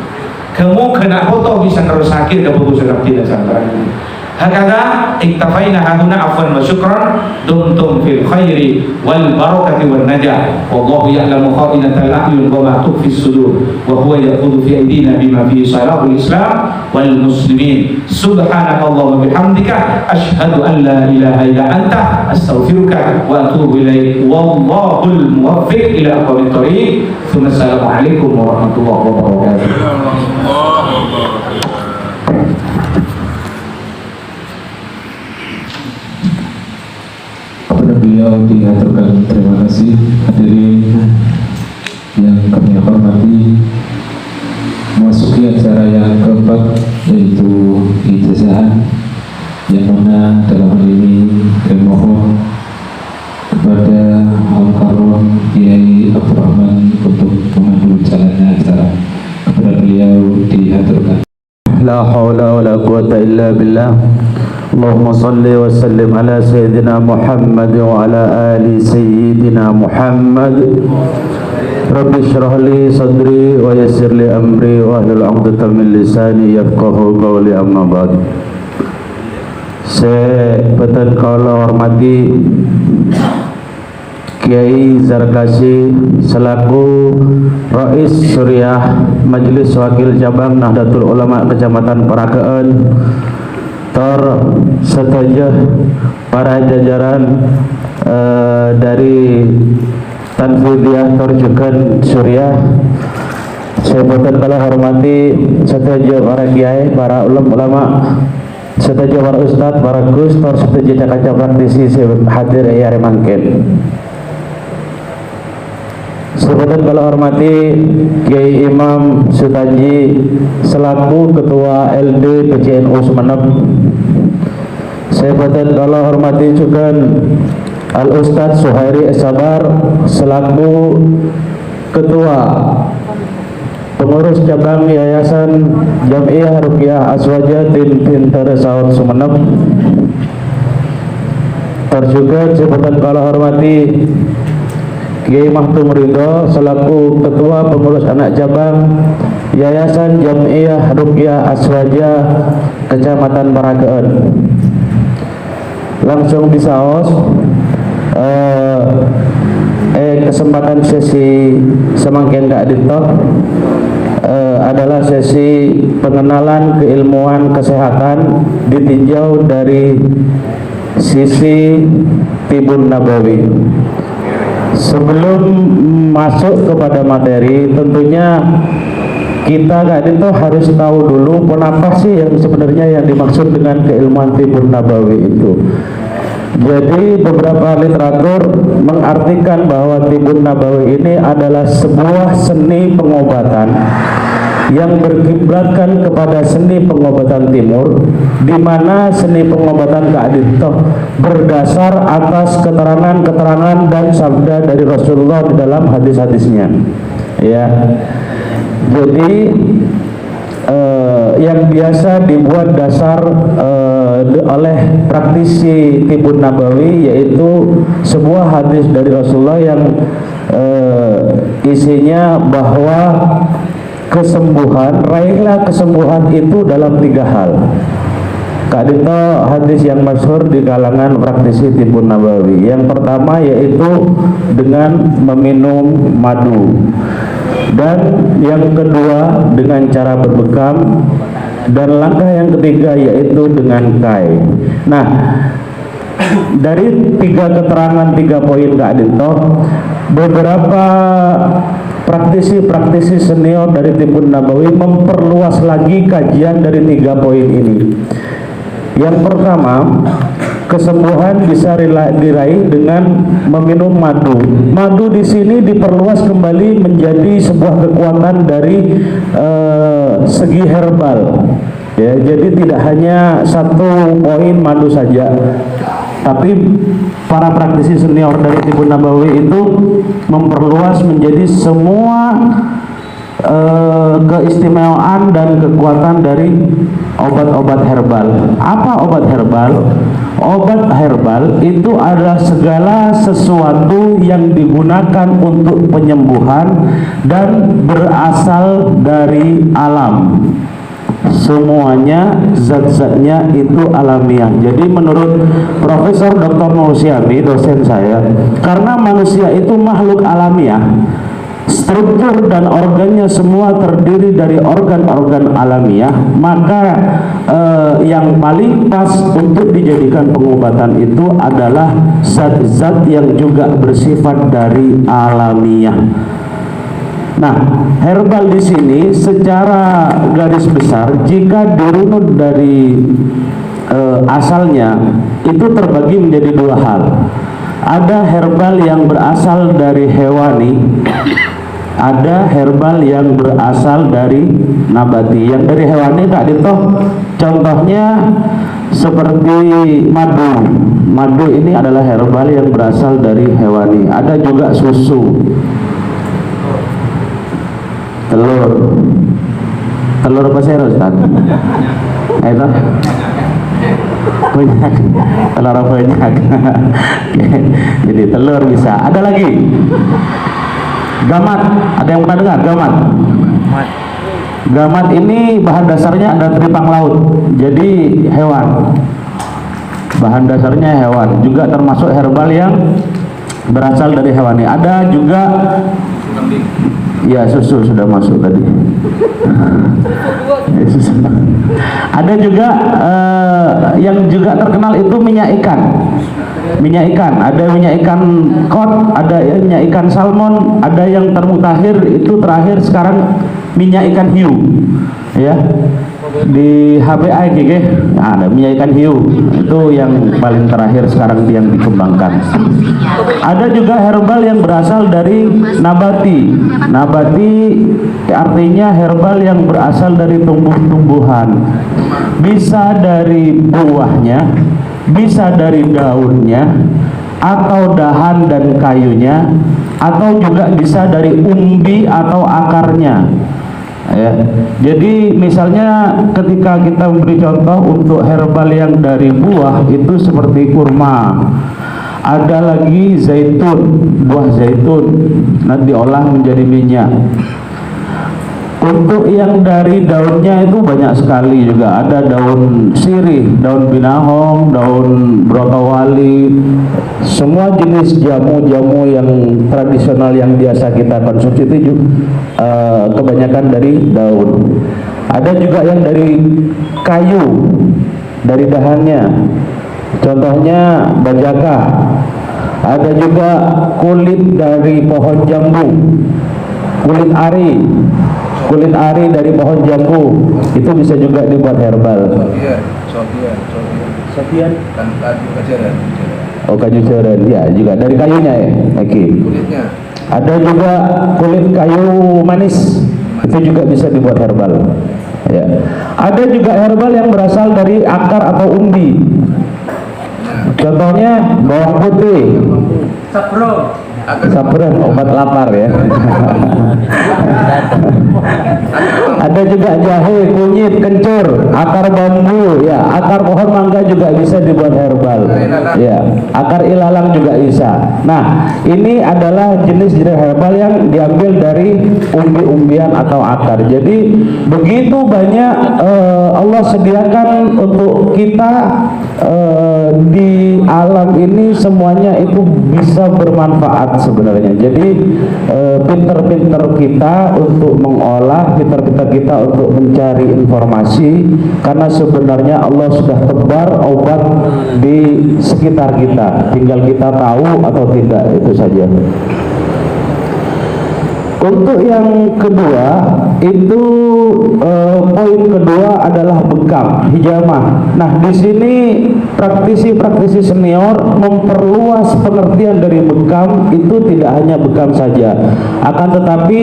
kamu kena foto bisa nerusaki kepegusan abdina sarang perajunan hakada iktafaina hahuna afwan wa syukran dumtum fil khairi wal barakati wan najah wallahu ya'lamu kha'inatal a'yun wa ma tukhfi sudur wa huwa yaqulu fi aydina bima fi salahul islam wal muslimin subhanakallahumma bihamdika asyhadu an la ilaha illa anta astaghfiruka wa atubu ilaik wallahul muwaffiq ila aqwamit thoriq assalamu alaikum warahmatullahi wabarakatuh. Beliau diaturkan terima kasih hadirin yang kami hormati memasuki acara yang keempat yaitu ijazahan yang mana dalam hal ini kami mohon kepada Al-Karom Kiai Abdurrahman untuk memandu jalannya acara. Kepada beliau dihaturkan. La haula wa la quwata illa billah. Allahumma salli wa sallim ala sayyidina Muhammad wa ala ali sayyidina Muhammad. Rabbi shrah li sadri wa yassir li amri wa hlul 'uqdatam min lisani yafqahu qawli, amma ba'd. Saya betul kalau hormati Kiai Zarkasi selaku Rais Suriah Majelis Wakil Cabang Nahdlatul Ulama Kecamatan Parakeun, serta para jajaran dari Tanfidiyah Torjukan Suriah. Saya betul kalau hormati setuju para kiai, para ulama, setuju para ustadz, para gus, setuju kaca praktisi hadir ya remangken. Sebenarnya kalau hormati Kiai Imam Sutaji selaku Ketua LD PCNU Sumeneb. Saya kalau hormati juga Al Ustadz Suhairi Sabar selaku Ketua Pengurus Cabang Yayasan Jam'iyah Ruqyah Azwaja Pinter Saud Sumeneb. Terjuga saya kalau hormati Kiai Mahtum Ridho selaku Ketua Pengurus Anak Cabang Yayasan Jam'iyah Ruqyah Azwaja Kecamatan Parakeun. Langsung disaos kesempatan sesi semangkin Kak Dito adalah sesi pengenalan keilmuan kesehatan ditinjau dari sisi Tibun Nabawi. Sebelum masuk kepada materi, tentunya kita Kak Dito harus tahu dulu kenapa sih yang sebenarnya yang dimaksud dengan keilmuan Tibun Nabawi itu. Jadi beberapa literatur mengartikan bahwa Tibun Nabawi ini adalah sebuah seni pengobatan yang berkiblatkan kepada seni pengobatan timur, di mana seni pengobatan Kak Dito berdasar atas keterangan-keterangan dan sabda dari Rasulullah di dalam hadis-hadisnya. Ya, jadi yang biasa dibuat dasar oleh praktisi Tibun Nabawi yaitu sebuah hadis dari Rasulullah yang isinya bahwa raihlah kesembuhan itu dalam 3 hal. Kak Dito hadis yang masyhur di kalangan praktisi Tibun Nabawi. Yang pertama yaitu dengan meminum madu. Dan yang kedua dengan cara berbekam. Dan langkah yang ketiga yaitu dengan kai. Nah, dari 3 keterangan 3 poin Kak Dito, beberapa praktisi senior dari Tibun Nabawi memperluas lagi kajian dari 3 poin ini. Yang pertama, kesembuhan bisa diraih dengan meminum madu. Madu di sini diperluas kembali menjadi sebuah kekuatan dari segi herbal. Ya, jadi tidak hanya 1 poin madu saja, tapi para praktisi senior dari Tibun Nabawi itu memperluas menjadi semua keistimewaan dan kekuatan dari obat-obat herbal. Apa obat herbal? Obat herbal itu adalah segala sesuatu yang digunakan untuk penyembuhan dan berasal dari alam. Semuanya zat-zatnya itu alamiah. Jadi menurut Profesor Dr. Nursiami, dosen saya, karena manusia itu makhluk alamiah, struktur dan organnya semua terdiri dari organ-organ alamiah, maka yang paling pas untuk dijadikan pengobatan itu adalah zat-zat yang juga bersifat dari alamiah. Nah, herbal di sini secara garis besar jika dirunut dari asalnya itu terbagi menjadi 2 hal. Ada herbal yang berasal dari hewani, ada herbal yang berasal dari nabati. Yang dari hewani tak ditoh. Contohnya seperti madu. Madu ini adalah herbal yang berasal dari hewani. Ada juga susu, telur apa sih Ustaz? Itu banyak, telur banyak. Jadi telur bisa. Ada lagi gamat. Ada yang pernah dengar gamat? Gamat ini bahan dasarnya ada teripang laut, jadi hewan. Bahan dasarnya hewan, juga termasuk herbal yang berasal dari hewani. Ada juga, ya susu sudah masuk tadi. Ada juga yang juga terkenal itu minyak ikan. Minyak ikan, ada minyak ikan kod, ada minyak ikan salmon, ada yang termutakhir itu terakhir sekarang minyak ikan hiu, ya di HBA gitu. Nah, ada minyak ikan hiu itu yang paling terakhir sekarang yang dikembangkan. Ada juga herbal yang berasal dari nabati. Nabati artinya herbal yang berasal dari tumbuh-tumbuhan, bisa dari buahnya, bisa dari daunnya, atau dahan dan kayunya, atau juga bisa dari umbi atau akarnya. Ya. Jadi misalnya ketika kita memberi contoh untuk herbal yang dari buah itu seperti kurma. Ada lagi zaitun, buah zaitun nanti diolah menjadi minyak. Untuk yang dari daunnya itu banyak sekali juga. Ada daun sirih, daun binahong, daun brotowali, semua jenis jamu-jamu yang tradisional yang biasa kita konsumsi itu kebanyakan dari daun. Ada juga yang dari kayu, dari dahannya. Contohnya bajaka. Ada juga kulit dari pohon jambu, kulit ari. Kulit ari dari pohon jambu itu bisa juga dibuat herbal. Sofian. Oh, kayu ceren, ya juga dari kayunya ya. Oke. Ada juga kulit kayu manis, itu juga bisa dibuat herbal. Ya. Ada juga herbal yang berasal dari akar atau umbi. Contohnya bawang putih. Saffron, obat lapar ya. Ada juga jahe, kunyit, kencur, akar bambu, ya, akar pohon mangga juga bisa dibuat herbal. Ya, akar ilalang juga bisa. Nah, ini adalah jenis-jenis herbal yang diambil dari umbi-umbian atau akar. Jadi begitu banyak Allah sediakan untuk kita di alam ini, semuanya itu bisa bermanfaat sebenarnya. Jadi pinter-pinter kita untuk mengolah, pinter-pinter kita untuk mencari informasi, karena sebenarnya Allah sudah tebar obat di sekitar kita, tinggal kita tahu atau tidak, itu saja. Untuk yang kedua itu poin kedua adalah bekam, hijamah. Nah, di sini praktisi-praktisi senior memperluas pengertian dari bekam itu tidak hanya bekam saja, akan tetapi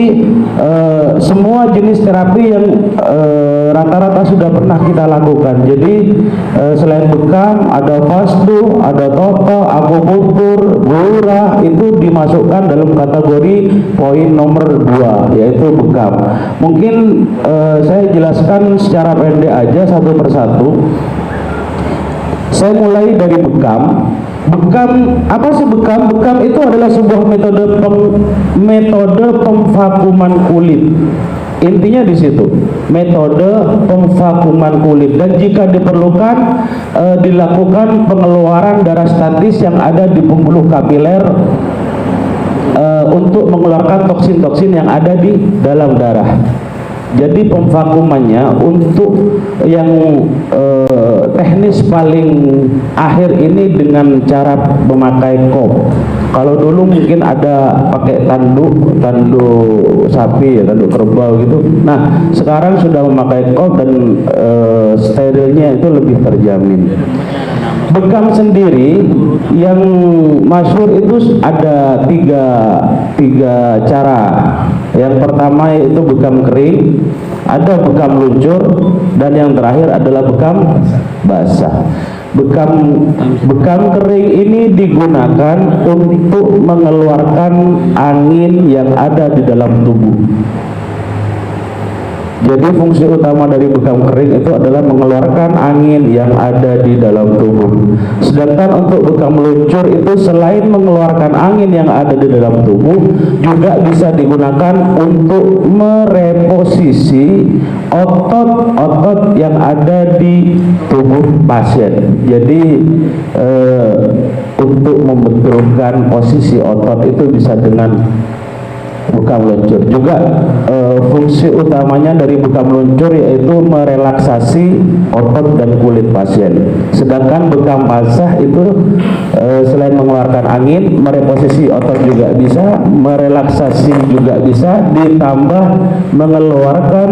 semua jenis terapi yang rata-rata sudah pernah kita lakukan. Jadi selain bekam ada fasdu, ada toto, akupunktur, gurah, itu dimasukkan dalam kategori poin nomor 2, yaitu bekam. Mungkin saya jelaskan secara pendek aja satu persatu. Saya mulai dari bekam. Bekam, apa sih bekam? Bekam itu adalah sebuah metode pemvakuman kulit. Intinya di situ, metode pemvakuman kulit, dan jika diperlukan dilakukan pengeluaran darah statis yang ada di pembuluh kapiler untuk mengeluarkan toksin-toksin yang ada di dalam darah. Jadi pemvakumannya untuk yang teknis paling akhir ini dengan cara memakai kop. Kalau dulu mungkin ada pakai tanduk sapi ya, tanduk kerbau gitu. Nah, sekarang sudah memakai kop dan sterilnya itu lebih terjamin. Bekam sendiri yang masyhur itu ada tiga cara. Yang pertama itu bekam kering, ada bekam luncur, dan yang terakhir adalah bekam basah. Bekam kering ini digunakan untuk mengeluarkan angin yang ada di dalam tubuh. Jadi fungsi utama dari bekam kering itu adalah mengeluarkan angin yang ada di dalam tubuh. Sedangkan untuk bekam luncur itu selain mengeluarkan angin yang ada di dalam tubuh, juga bisa digunakan untuk mereposisi otot-otot yang ada di tubuh pasien. Jadi untuk membetulkan posisi otot itu bisa dengan bekam luncur. Juga fungsi utamanya dari bekam luncur yaitu merelaksasi otot dan kulit pasien. Sedangkan bekam basah itu selain mengeluarkan angin, mereposisi otot juga bisa, merelaksasi juga bisa, ditambah mengeluarkan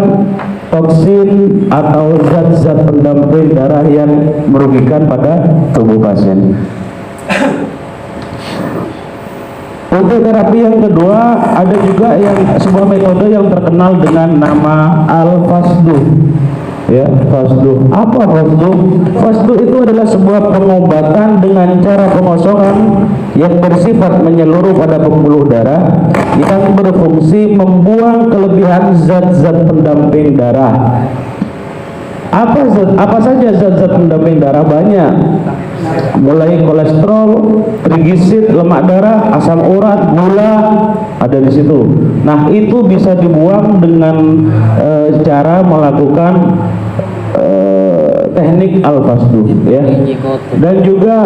toksin atau zat-zat pendamping darah yang merugikan pada tubuh pasien. Untuk terapi yang kedua, ada juga yang sebuah metode yang terkenal dengan nama Al-Fasdu. Ya, Fasdu. Apa Fasdu? Fasdu itu adalah sebuah pengobatan dengan cara pengosongan yang bersifat menyeluruh pada pembuluh darah yang berfungsi membuang kelebihan zat-zat pendamping darah. Apa saja zat-zat pendamping darah? Banyak, mulai kolesterol, trigliserid, lemak darah, asam urat, gula, ada di situ. Nah, itu bisa dibuang dengan cara melakukan teknik Al-Fasdu, ya. Dan juga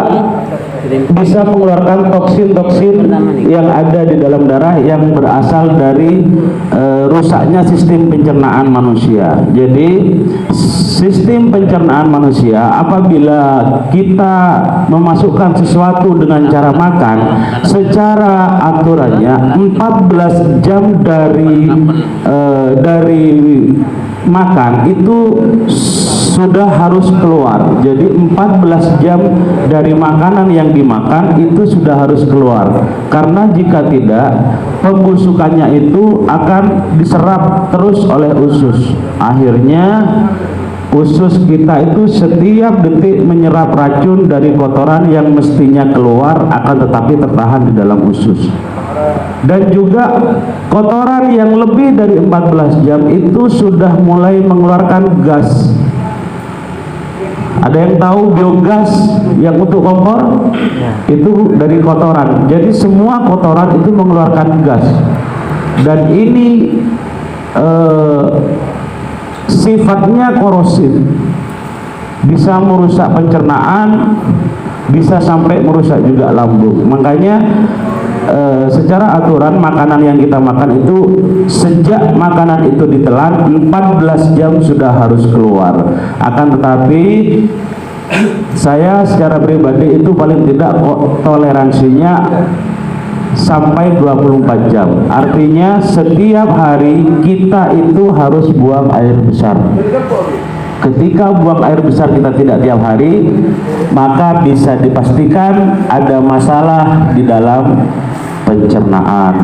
bisa mengeluarkan toksin-toksin yang ada di dalam darah yang berasal dari rusaknya sistem pencernaan manusia. Jadi sistem pencernaan manusia, apabila kita memasukkan sesuatu dengan cara makan, secara aturannya 14 jam dari makan itu sudah harus keluar. Jadi 14 jam dari makanan yang dimakan itu sudah harus keluar. Karena jika tidak, pembusukannya itu akan diserap terus oleh usus. Akhirnya usus kita itu setiap detik menyerap racun dari kotoran yang mestinya keluar, akan tetapi tertahan di dalam usus. Dan juga kotoran yang lebih dari 14 jam itu sudah mulai mengeluarkan gas. Ada yang tahu biogas yang untuk kompor? Itu dari kotoran. Jadi semua kotoran itu mengeluarkan gas. Dan ini sifatnya korosif, bisa merusak pencernaan, bisa sampai merusak juga lambung. Makanya secara aturan makanan yang kita makan itu, sejak makanan itu ditelan 14 jam sudah harus keluar. Akan tetapi saya secara pribadi itu paling tidak toleransinya sampai 24 jam. Artinya setiap hari kita itu harus buang air besar. Ketika buang air besar kita tidak tiap hari, maka bisa dipastikan ada masalah di dalam pencernaan.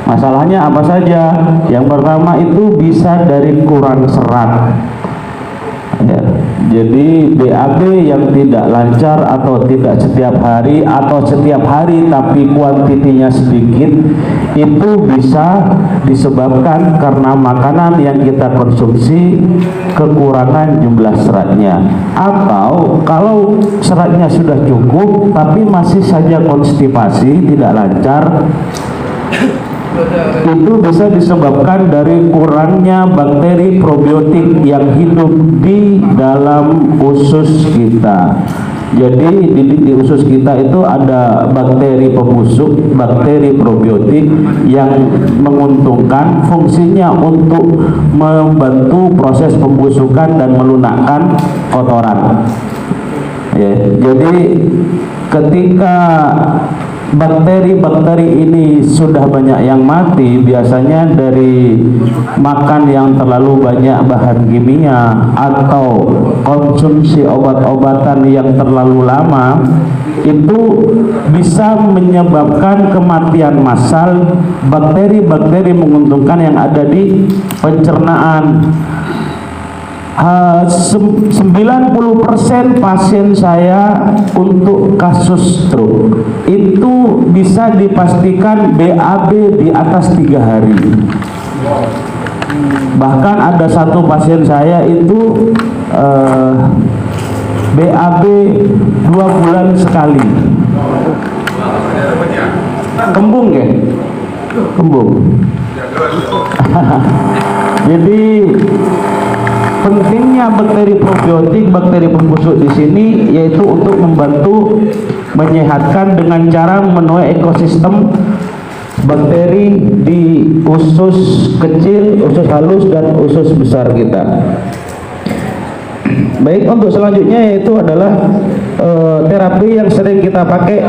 Masalahnya apa saja? Yang pertama itu bisa dari kurang serat. Ya, jadi BAB yang tidak lancar atau tidak setiap hari atau setiap hari tapi kuantitinya sedikit, itu bisa disebabkan karena makanan yang kita konsumsi kekurangan jumlah seratnya. Atau kalau seratnya sudah cukup tapi masih saja konstipasi, tidak lancar, itu bisa disebabkan dari kurangnya bakteri probiotik yang hidup di dalam usus kita. Jadi di usus kita itu ada bakteri pembusuk, bakteri probiotik yang menguntungkan, fungsinya untuk membantu proses pembusukan dan melunakkan kotoran. Ya, jadi ketika bakteri-bakteri ini sudah banyak yang mati, biasanya dari makan yang terlalu banyak bahan kimia atau konsumsi obat-obatan yang terlalu lama, itu bisa menyebabkan kematian massal bakteri-bakteri menguntungkan yang ada di pencernaan. 90% pasien saya untuk kasus stroke itu bisa dipastikan BAB di atas 3 hari. Bahkan ada satu pasien saya itu BAB 2 bulan sekali. Kembung ya? Kembung. Jadi pentingnya bakteri probiotik, bakteri pembusuk di sini yaitu untuk membantu menyehatkan dengan cara memenuhi ekosistem bakteri di usus kecil, usus halus dan usus besar kita. Baik, untuk selanjutnya yaitu adalah terapi yang sering kita pakai,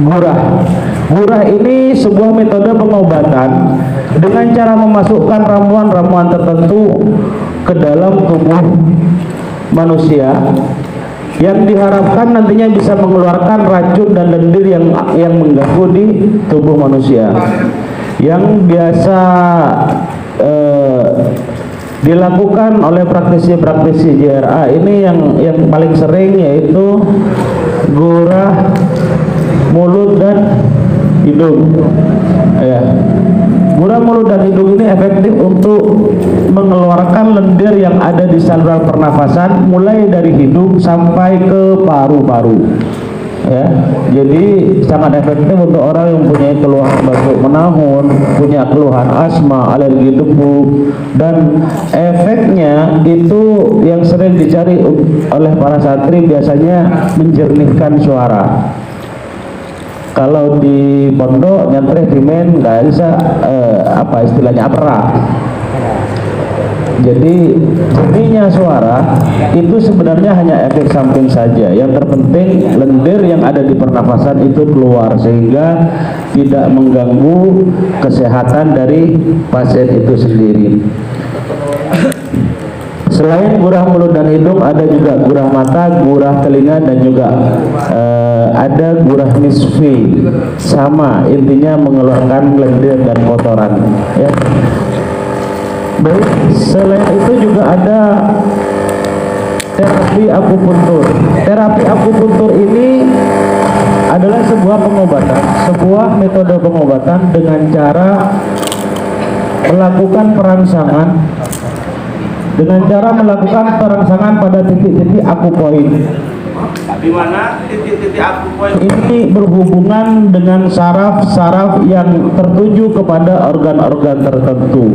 gurah. Gurah ini sebuah metode pengobatan dengan cara memasukkan ramuan-ramuan tertentu ke dalam tubuh manusia yang diharapkan nantinya bisa mengeluarkan racun dan lendir yang mengganggu di tubuh manusia. Yang biasa dilakukan oleh praktisi-praktisi JRA ini yang paling sering yaitu gurah mulut dan hidung. Ya. Gurah mulut dan hidung ini efektif untuk mengeluarkan lendir yang ada di saluran pernafasan mulai dari hidung sampai ke paru-paru. Ya, jadi sangat efektif untuk orang yang punya keluhan batuk menahun, punya keluhan asma, alergi debu, dan efeknya itu yang sering dicari oleh para santri biasanya menjernihkan suara. Kalau di pondok nyantri dimen nggak bisa apa istilahnya apera. Jadi jernihnya suara itu sebenarnya hanya efek samping saja. Yang terpenting lendir yang ada di pernafasan itu keluar sehingga tidak mengganggu kesehatan dari pasien itu sendiri. Selain gurah mulut dan hidung, ada juga gurah mata, gurah telinga, dan juga ada gurah nisfi. Sama, intinya mengeluarkan lendir dan kotoran. Ya. Baik, selain itu juga ada terapi akupuntur. Terapi akupuntur ini adalah sebuah pengobatan, sebuah metode pengobatan dengan cara melakukan perangsangan. Dengan cara melakukan perangsangan pada titik-titik akupoint, di mana titik-titik akupoint ini berhubungan dengan saraf-saraf yang tertuju kepada organ-organ tertentu,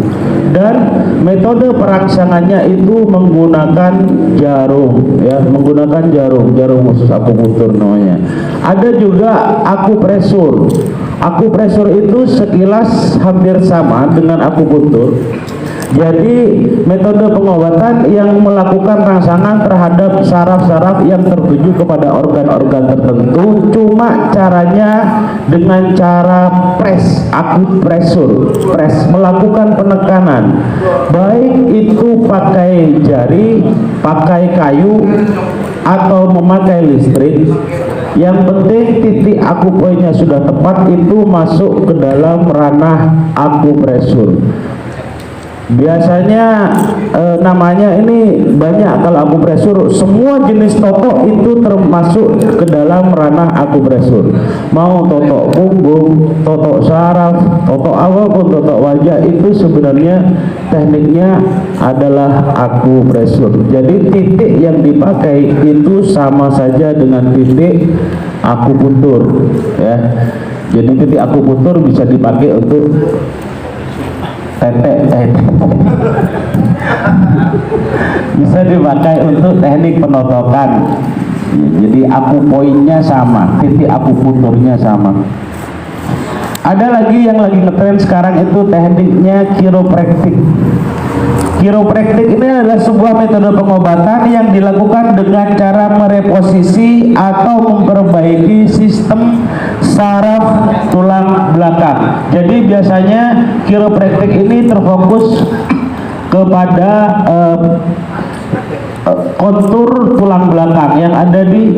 dan metode perangsangannya itu menggunakan jarum, ya, menggunakan jarum khusus akupuntur namanya. Ada juga akupresur. Akupresur itu sekilas hampir sama dengan akupuntur. Jadi metode pengobatan yang melakukan rangsangan terhadap saraf-saraf yang tertuju kepada organ-organ tertentu, cuma caranya dengan cara press, akupresur, press, melakukan penekanan, baik itu pakai jari, pakai kayu, atau memakai listrik. Yang penting titik akupointnya sudah tepat, itu masuk ke dalam ranah akupresur. Biasanya namanya ini banyak. Kalau akupresur, semua jenis totok itu termasuk ke dalam ranah akupresur. Mau totok punggung, totok saraf, totok apapun, totok wajah, itu sebenarnya tekniknya adalah akupresur. Jadi titik yang dipakai itu sama saja dengan titik akupuntur, ya. Jadi titik akupuntur bisa dipakai untuk tetek, bisa dipakai untuk teknik penotokan. Jadi akupointnya sama, titik akupunturnya sama. Ada lagi yang lagi ngetren sekarang itu tekniknya chiropractic. Kiropraktik ini adalah sebuah metode pengobatan yang dilakukan dengan cara mereposisi atau memperbaiki sistem saraf tulang belakang. Jadi biasanya kiropraktik ini terfokus kepada kontur tulang belakang yang ada di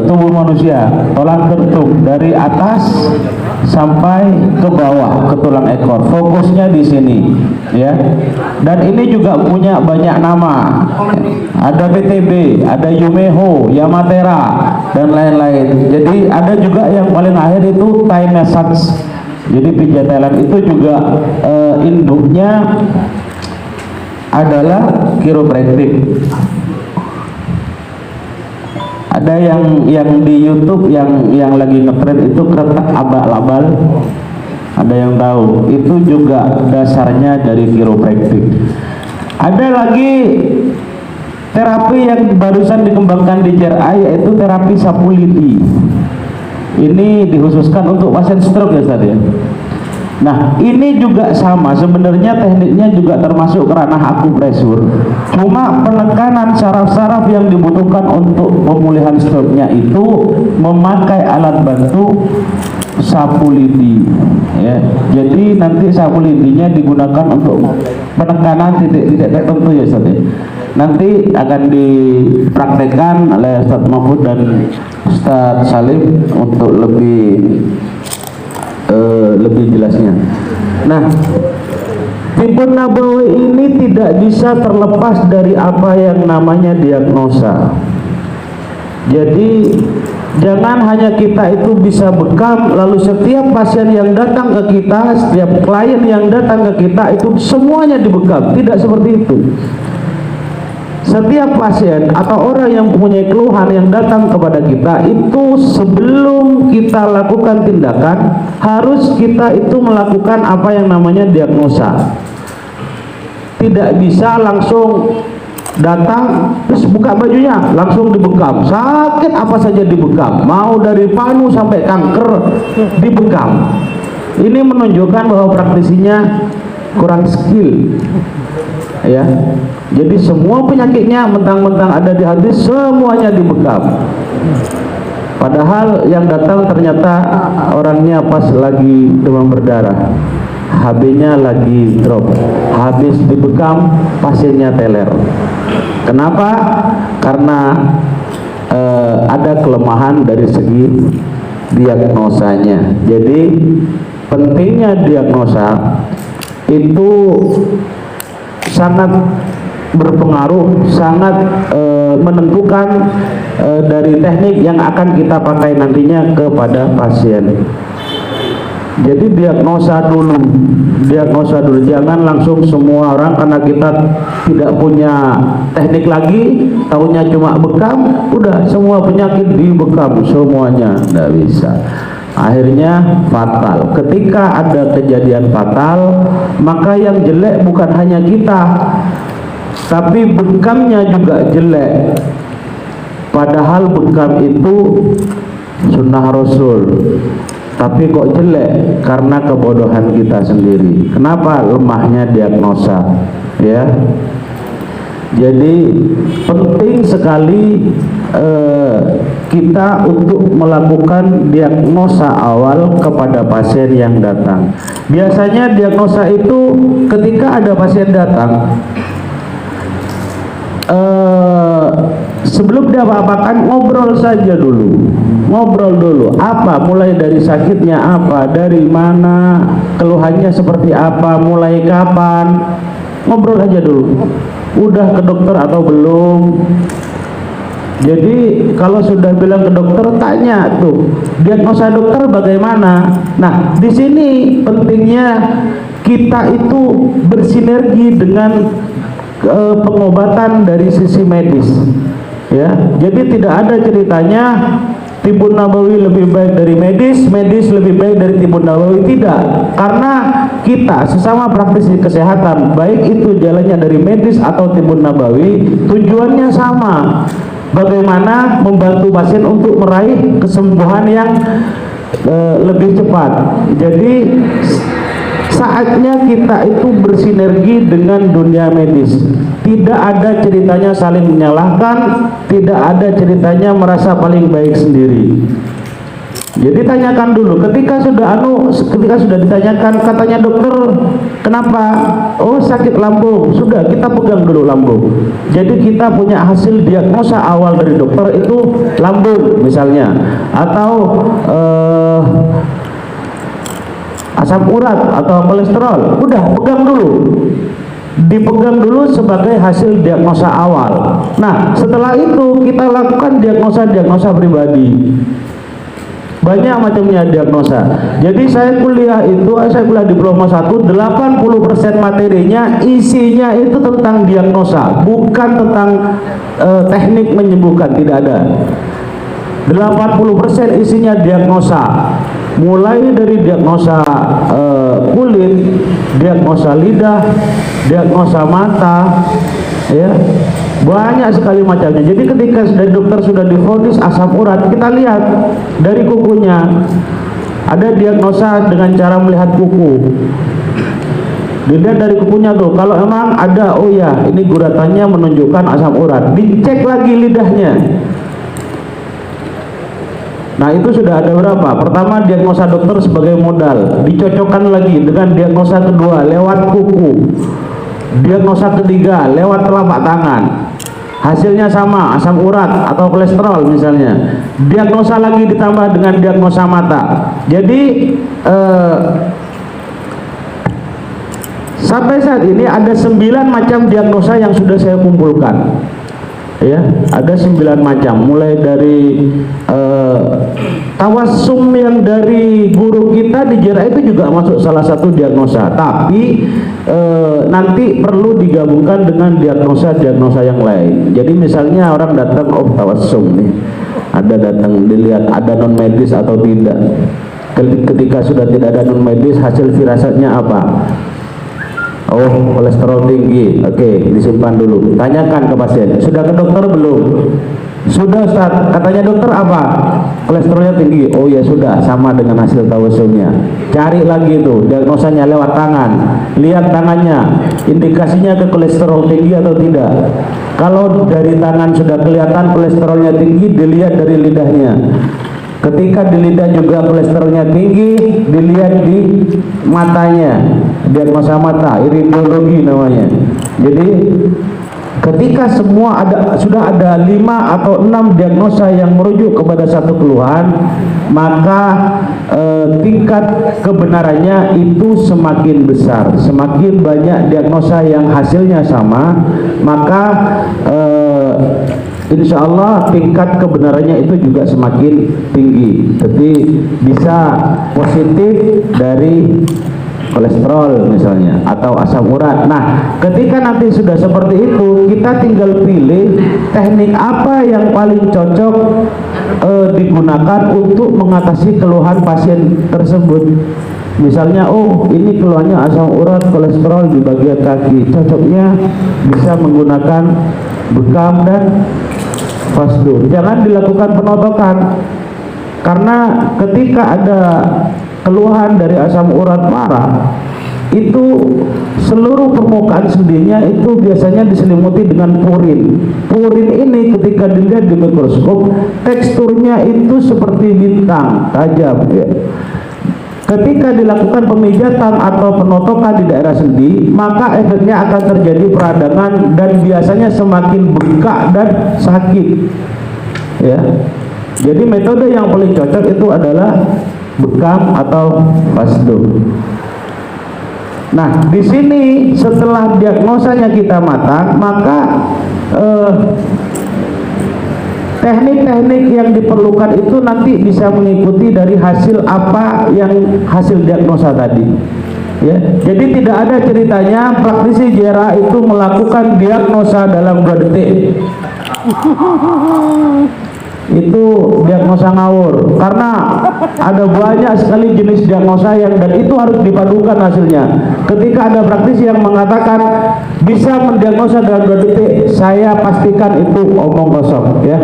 tubuh manusia, tulang gentung dari atas sampai ke bawah ke tulang ekor. Fokusnya di sini, ya. Dan ini juga punya banyak nama. Ada BTB, ada Yumeho, Yamatera, dan lain-lain. Jadi ada juga yang paling akhir itu Thai massage. Jadi pijat Thailand itu juga induknya adalah kiropraktik. Ada yang di YouTube yang lagi ngetrend itu kretek abal-abal. Ada yang tahu? Itu juga dasarnya dari kiropraktik. Ada lagi terapi yang barusan dikembangkan di JRI, yaitu terapi sapu lidi. Ini dikhususkan untuk pasien stroke ya Ustaz ya. Nah, ini juga sama, sebenarnya tekniknya juga termasuk ke ranah akupresur. Cuma penekanan saraf-saraf yang dibutuhkan untuk pemulihan stroke-nya itu memakai alat bantu sapu lidi, ya. Jadi nanti sapu lidinya digunakan untuk penekanan titik-titik tertentu ya Ustaz ya. Nanti akan dipraktekkan oleh Ustaz Mahfud dan Ustaz Salim untuk lebih jelasnya. Nah, Tibbun Nabawi ini tidak bisa terlepas dari apa yang namanya diagnosa. Jadi jangan hanya kita itu bisa bekam, lalu setiap pasien yang datang ke kita, setiap klien yang datang ke kita itu semuanya dibekam. Tidak seperti itu. Setiap pasien atau orang yang mempunyai keluhan yang datang kepada kita itu, sebelum kita lakukan tindakan, harus kita itu melakukan apa yang namanya diagnosa. Tidak bisa langsung datang terus buka bajunya langsung dibekam. Sakit apa saja dibekam, mau dari panu sampai kanker dibekam. Ini menunjukkan bahwa praktisinya kurang skill, ya. Jadi semua penyakitnya mentang-mentang ada di hadis semuanya dibekam. Padahal yang datang ternyata orangnya pas lagi demam berdarah, HB-nya lagi drop, habis dibekam pasiennya teler. Kenapa? Karena ada kelemahan dari segi diagnosanya. Jadi pentingnya diagnosa itu sangat berpengaruh, sangat menentukan dari teknik yang akan kita pakai nantinya kepada pasien. Jadi diagnosa dulu, jangan langsung semua orang karena kita tidak punya teknik lagi, taunya cuma bekam, udah semua penyakit dibekam semuanya, tidak bisa. Akhirnya fatal. Ketika ada kejadian fatal, maka yang jelek bukan hanya kita, tapi bekamnya juga jelek. Padahal bekam itu sunnah Rasul, tapi kok jelek? Karena kebodohan kita sendiri. Kenapa? Lemahnya diagnosa, ya. Jadi penting sekali kita untuk melakukan diagnosa awal kepada pasien yang datang. Biasanya diagnosa itu ketika ada pasien datang, sebelum dia apa-apakan ngobrol saja dulu. Ngobrol dulu, apa, mulai dari sakitnya apa, dari mana, keluhannya seperti apa, mulai kapan. Ngobrol aja dulu, udah ke dokter atau belum. Jadi kalau sudah bilang ke dokter, tanya tuh diagnosa dokter bagaimana. Nah, di sini pentingnya kita itu bersinergi dengan pengobatan dari sisi medis, ya. Jadi tidak ada ceritanya Tibbun Nabawi lebih baik dari medis, medis lebih baik dari Tibbun Nabawi. Tidak, karena kita sesama praktisi kesehatan, baik itu jalannya dari medis atau Tibbun Nabawi, tujuannya sama. Bagaimana membantu pasien untuk meraih kesembuhan yang lebih cepat. Jadi Saatnya kita itu bersinergi dengan dunia medis. Tidak ada ceritanya saling menyalahkan, tidak ada ceritanya merasa paling baik sendiri. Jadi tanyakan dulu, ketika sudah ditanyakan, katanya dokter kenapa? Oh, sakit lambung. Sudah, kita pegang dulu lambung. Jadi kita punya hasil diagnosa awal dari dokter itu lambung misalnya, atau asam urat atau kolesterol. Udah, pegang dulu. Dipegang dulu sebagai hasil diagnosa awal. Nah, setelah itu kita lakukan diagnosa pribadi. Banyak macamnya diagnosa. Jadi saya kuliah diploma 1, 80% materinya isinya itu tentang diagnosa, bukan tentang teknik menyembuhkan, tidak ada. 80% isinya diagnosa. Mulai dari diagnosa kulit, diagnosa lidah, diagnosa mata, ya, banyak sekali macamnya. Jadi ketika dokter sudah divonis asam urat, kita lihat dari kukunya. Ada diagnosa dengan cara melihat kuku. Dilihat dari kukunya tuh, kalau emang ada, oh ya, ini guratannya menunjukkan asam urat. Dicek lagi lidahnya. Nah, itu sudah ada berapa? Pertama, diagnosa dokter sebagai modal, dicocokkan lagi dengan diagnosa kedua lewat kuku, diagnosa ketiga lewat telapak tangan, hasilnya sama, asam urat atau kolesterol misalnya. Diagnosa lagi ditambah dengan diagnosa mata. Jadi sampai saat ini ada 9 macam diagnosa yang sudah saya kumpulkan. Ya, ada 9 macam, mulai dari tawassum yang dari guru kita di Jera itu juga masuk salah satu diagnosa, tapi nanti perlu digabungkan dengan diagnosa yang lain. Jadi misalnya orang datang, oh tawassum nih, ada datang dilihat ada non medis atau tidak. Ketika sudah tidak ada non medis, hasil firasatnya apa? Oh, kolesterol tinggi. Oke, disimpan dulu. Tanyakan ke pasien, sudah ke dokter belum? Sudah, Ustaz. Katanya dokter apa? Kolesterolnya tinggi. Oh ya sudah, sama dengan hasil tawassumnya. Cari lagi itu diagnosanya lewat tangan. Lihat tangannya, indikasinya ke kolesterol tinggi atau tidak. Kalau dari tangan sudah kelihatan kolesterolnya tinggi, dilihat dari lidahnya. Ketika di lidah juga kolesterolnya tinggi, dilihat di matanya, diagnosa mata, iridologi namanya. Jadi ketika sudah ada 5 atau 6 diagnosa yang merujuk kepada satu keluhan, maka tingkat kebenarannya itu semakin besar. Semakin banyak diagnosa yang hasilnya sama, maka insya Allah tingkat kebenarannya itu juga semakin tinggi. Jadi bisa positif dari kolesterol misalnya atau asam urat. Nah, ketika nanti sudah seperti itu, kita tinggal pilih teknik apa yang paling cocok digunakan untuk mengatasi keluhan pasien tersebut. Misalnya, oh ini keluhannya asam urat, kolesterol di bagian kaki, cocoknya bisa menggunakan bekam dan fasdu. Jangan dilakukan penotokan, karena ketika ada keluhan dari asam urat parah, itu seluruh permukaan sendinya itu biasanya diselimuti dengan purin. Purin ini ketika dilihat di mikroskop, teksturnya itu seperti bintang tajam, ya. Ketika dilakukan pemijatan atau penotokan di daerah sendi, maka efeknya akan terjadi peradangan dan biasanya semakin bengkak dan sakit, ya. Jadi metode yang paling cocok itu adalah bekam atau fasdu. Nah, di sini setelah diagnosanya kita matang, maka teknik-teknik yang diperlukan itu nanti bisa mengikuti dari hasil apa yang hasil diagnosa tadi, ya. Jadi tidak ada ceritanya praktisi Jera itu melakukan diagnosa dalam 2 detik. Itu diagnosa ngawur, karena ada banyak sekali jenis diagnosa dan itu harus dipadukan hasilnya. Ketika ada praktisi yang mengatakan bisa mendiagnosa dalam 2 detik, saya pastikan itu omong kosong, ya.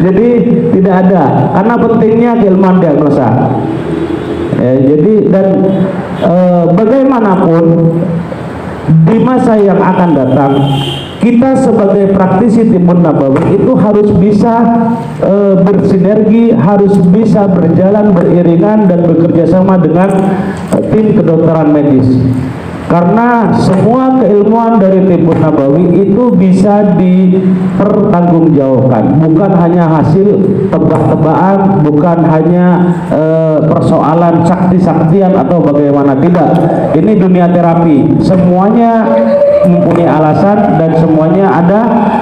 Jadi tidak ada, karena pentingnya keilmuan diagnosa, Ya, jadi dan bagaimanapun di masa yang akan datang kita sebagai praktisi Tibbun Nabawi itu harus bisa bersinergi, harus bisa berjalan beriringan dan bekerja sama dengan tim kedokteran medis. Karena semua keilmuan dari Tibbun Nabawi itu bisa dipertanggungjawabkan, bukan hanya hasil tebak-tebakan, bukan hanya persoalan sakti-saktian atau bagaimana, tidak. Ini dunia terapi, semuanya mempunyai alasan dan semuanya ada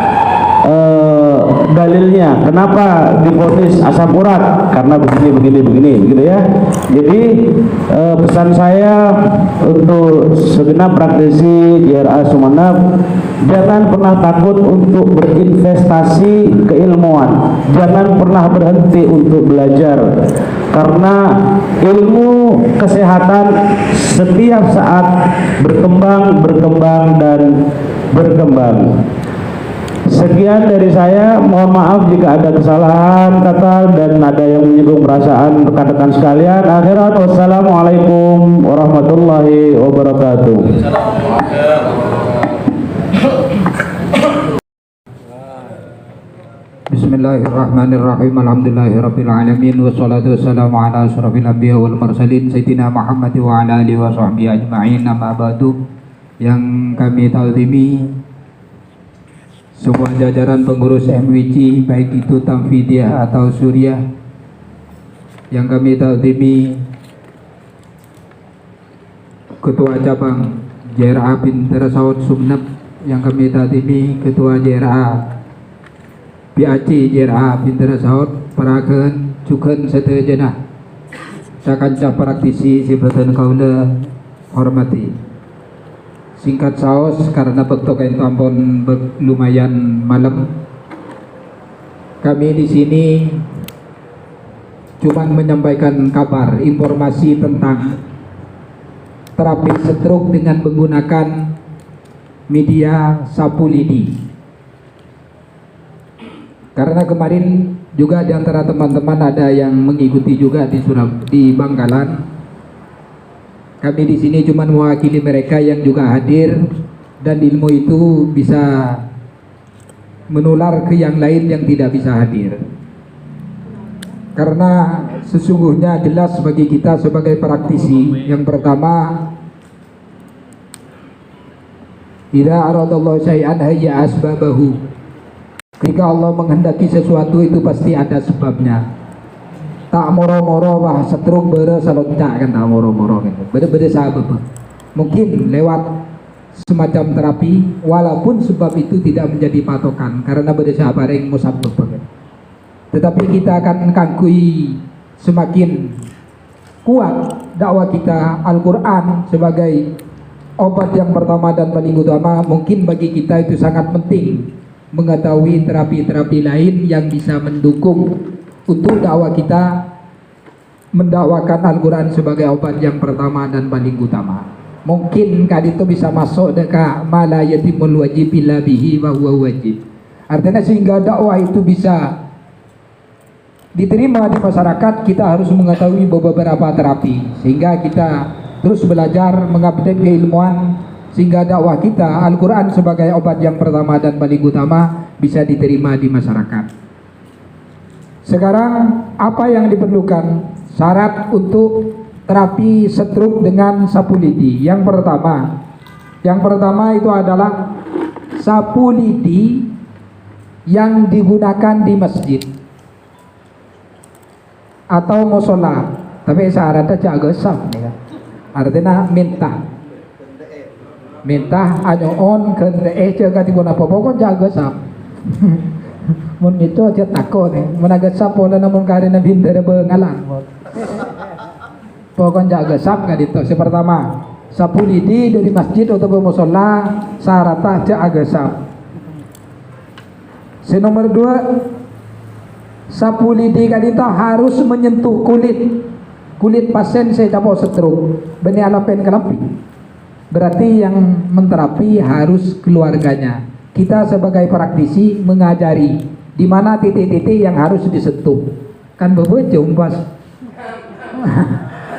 dalilnya. Kenapa divonis asam urat? Karena begini gitu ya. Jadi pesan saya untuk segenap praktisi JRA Sumeneb, jangan pernah takut untuk berinvestasi keilmuan, jangan pernah berhenti untuk belajar, karena ilmu kesehatan setiap saat berkembang dan berkembang. Sekian dari saya, mohon maaf jika ada kesalahan kata dan ada yang menyinggung perasaan rekan-rekan sekalian. Akhirat, wassalamualaikum warahmatullahi wabarakatuh. Bismillahirrahmanirrahim. Alhamdulillahirabbil alamin wassalatu wassalamu ala asyrafil anbiya wal mursalin sayyidina Muhammad wa ala alihi wa sahbihi ajma'in. Amma ba'du. Yang kami ta'zimi semua jajaran pengurus MWC, baik itu Tamfidiyah atau Suriah, yang kami ta'zimi Ketua Cabang JRA Pinter Saud Sumeneb, yang kami ta'zimi Ketua JRA PAC JRA Pinter Saud, parakeun cukeun satejenah sakanca praktisi sibratan kaula hormati. Singkat saos karena bektok itu ampun lumayan malam. Kami di sini cuma menyampaikan kabar, informasi tentang terapi stroke dengan menggunakan media sapu lidi. Karena kemarin juga di antara teman-teman ada yang mengikuti juga di Bangkalan. Kami di sini cuma mewakili mereka yang juga hadir, dan ilmu itu bisa menular ke yang lain yang tidak bisa hadir. Karena sesungguhnya jelas bagi kita sebagai praktisi, yang pertama, idza aradallahu syai'an hayya asbabahu. Ketika Allah menghendaki sesuatu itu pasti ada sebabnya. Tak moro-moro wah setruk bere salonca kan, tak moro-moro kan, bere-bere sahabat. Mungkin lewat semacam terapi, walaupun sebab itu tidak menjadi patokan karena bere sahabat yang musabab kan. Tetapi kita akan kangkui semakin kuat dakwah kita Al-Quran sebagai obat yang pertama dan paling utama. Mungkin bagi kita itu sangat penting mengetahui terapi-terapi lain yang bisa mendukung untuk dakwah kita mendakwakan Al-Quran sebagai obat yang pertama dan paling utama. Mungkin kali itu bisa masuk dekat mala yatimul wajib illa bihi wa huwa wajib. Artinya sehingga dakwah itu bisa diterima di masyarakat, kita harus mengetahui beberapa terapi sehingga kita terus belajar mengupdate keilmuan sehingga dakwah kita Al-Quran sebagai obat yang pertama dan paling utama bisa diterima di masyarakat. Sekarang apa yang diperlukan syarat untuk terapi stroke dengan sapu lidi? Yang pertama itu adalah sapu lidi yang digunakan di masjid atau musola. Tapi syaratnya jaga sah, ya. Artinya minta anyoon ke jaga di mana pokok jaga sah. Mun itu aja takut nih, menaga sap pola namun karena binter bengalang. Pokoknya jaga sap nggak itu. Si pertama, sapu lidi dari masjid atau musola, syaratnya jaga sap. Si nomor 2, sapu lidi kan itu harus menyentuh kulit pasien saya capok stroke, benih alapen kelapi. Berarti yang menterapi harus keluarganya. Kita sebagai praktisi mengajari di mana titik-titik yang harus disentuh. Kan bebejong pas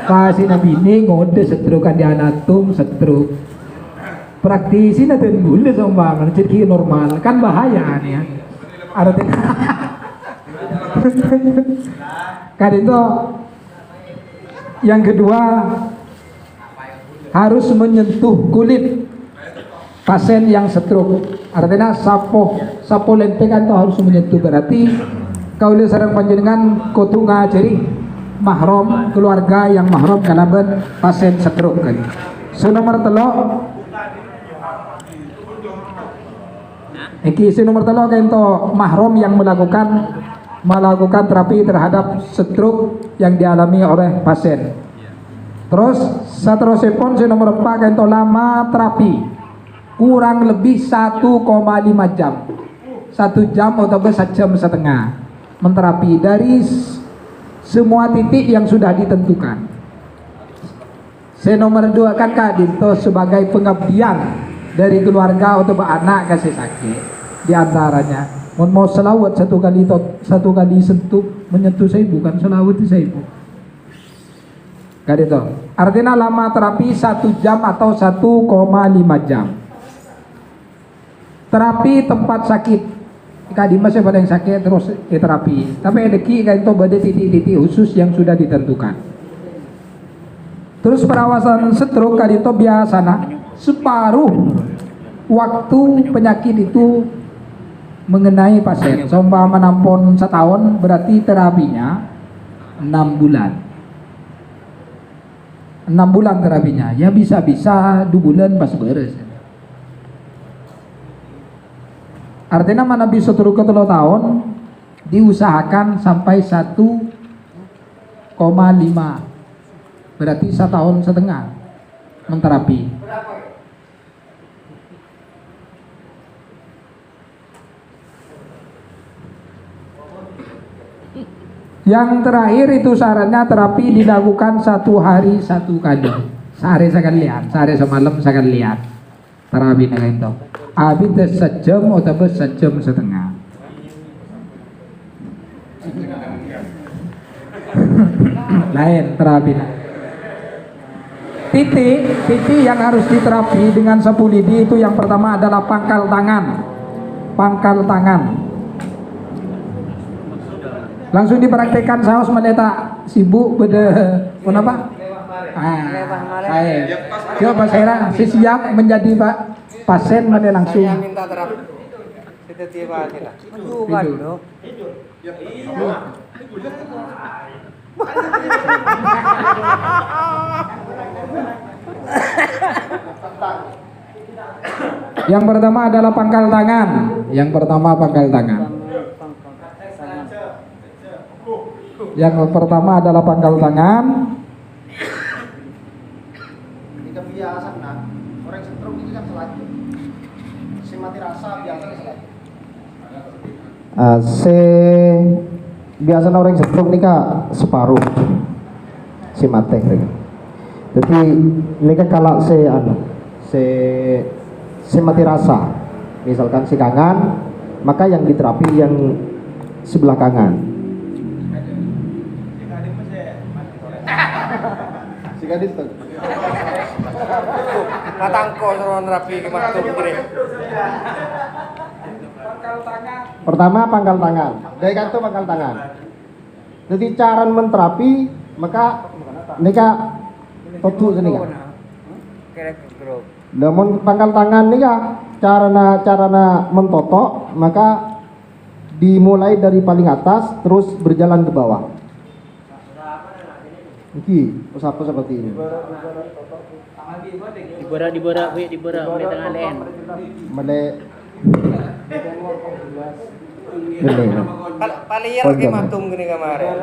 Pasti nabi ini ngode stroke kan di anatom stroke. Praktisi nanti boleh sombang, jadi normal kan bahaya nih ya. Artinya kan itu yang kedua harus menyentuh kulit pasien yang stroke. Artinya sapo lente kan itu harus menyentuh, berarti kaulah sareng panjenengan kudu ngajari mahram keluarga yang mahram kalaban pasien stroke kan. Nomor telok isi nomor telo kento mahram yang melakukan terapi terhadap stroke yang dialami oleh pasien. Terus saterusipun nomor 4 kento lama terapi kurang lebih 1,5 jam. 1 jam atau 1 jam setengah menterapi dari semua titik yang sudah ditentukan. Nomor 2 kan kadinto sebagai pengabdian dari keluarga atau anak kasih sakit diantaranya mau selawat satu kali menyentuh saya bukan selawat itu saya kan itu artinya lama terapi 1 jam atau 1,5 jam. Terapi tempat sakit kadi masih pada yang sakit terus terapi tapi edeki kan itu pada titik-titik khusus yang sudah ditentukan. Terus perawasan stroke kadi itu biasanya separuh waktu penyakit itu mengenai pasien. Seumpama nampun setahun berarti terapinya 6 bulan. 6 bulan terapinya. Ya bisa-bisa 2 bulan pas beres. Artinya mana bisa turun ke 3 tahun diusahakan sampai 1,5. Berarti 1,5 tahun menterapi. Yang terakhir itu sarannya terapi dilakukan 1 hari 1 kali. Sehari sekalian, sehari semalam sekalian. Terapi itu. Habis 1 jam atau 1 jam setengah. Lain terapi. Titik yang harus diterapi dengan sapu lidi itu yang pertama adalah pangkal tangan. Langsung dipraktekkan saus meletak sibuk kenapa? Saya coba saya siap menjadi pasien mana langsung. Saya minta terapi. Tiba-tiba kita. Tidur. Yang pertama adalah pangkal tangan. Yang pertama pangkal tangan. Ini kebiasaan orang stroke ini kan selagi. Si mati rasa biasanya selagi. Biasanya orang stroke ini kak separuh si mate. Jadi ini kan kalau si mati rasa, misalkan si kanan, maka yang diterapi yang sebelah kanan. Si gadis tuh. Matangko suruh terapi gimana tuh begini. Pertama pangkal tangan. Dari kanto pangkal tangan. Jadi cara menterapi maka nika totu sini kan. Namun pangkal tangan nika carana mentotok maka dimulai dari paling atas terus berjalan ke bawah. Iki usaha seperti ini. Dibora mulai tangan lain. Paliyar ke matum gini kemarin.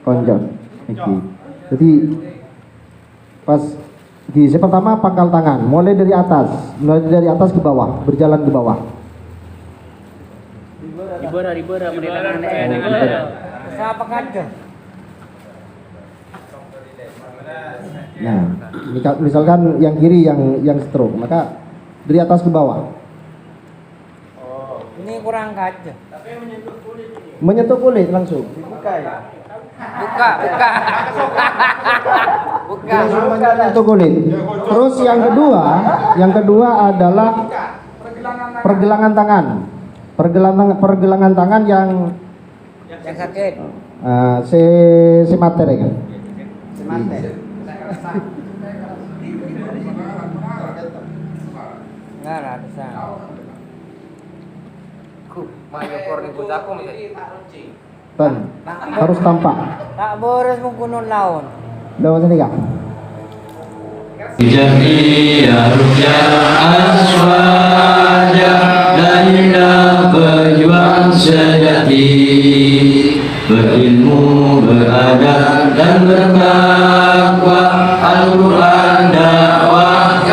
Konjon. Iki. Jadi pas di pertama pangkal tangan, mulai dari atas ke bawah, berjalan ke bawah. Dibora mulai tangan lain. Siapa kaca? Nah, misalkan yang kiri yang stroke, maka dari atas ke bawah. Ini kurang kaca. Menyentuh kulit langsung. Dibuka ya. Itu kulit. Terus yang kedua adalah pergelangan tangan. Pergelangan tangan yang sakit. Si materi kan. Enggak lah, bisa. Harus tampak. Tak boros mengkunun laun. Daun sini kak. Jami'a ruja aswaja darilah pejuang sejati, berilmu, beradab dan bertakwa, Al-Quran dakwah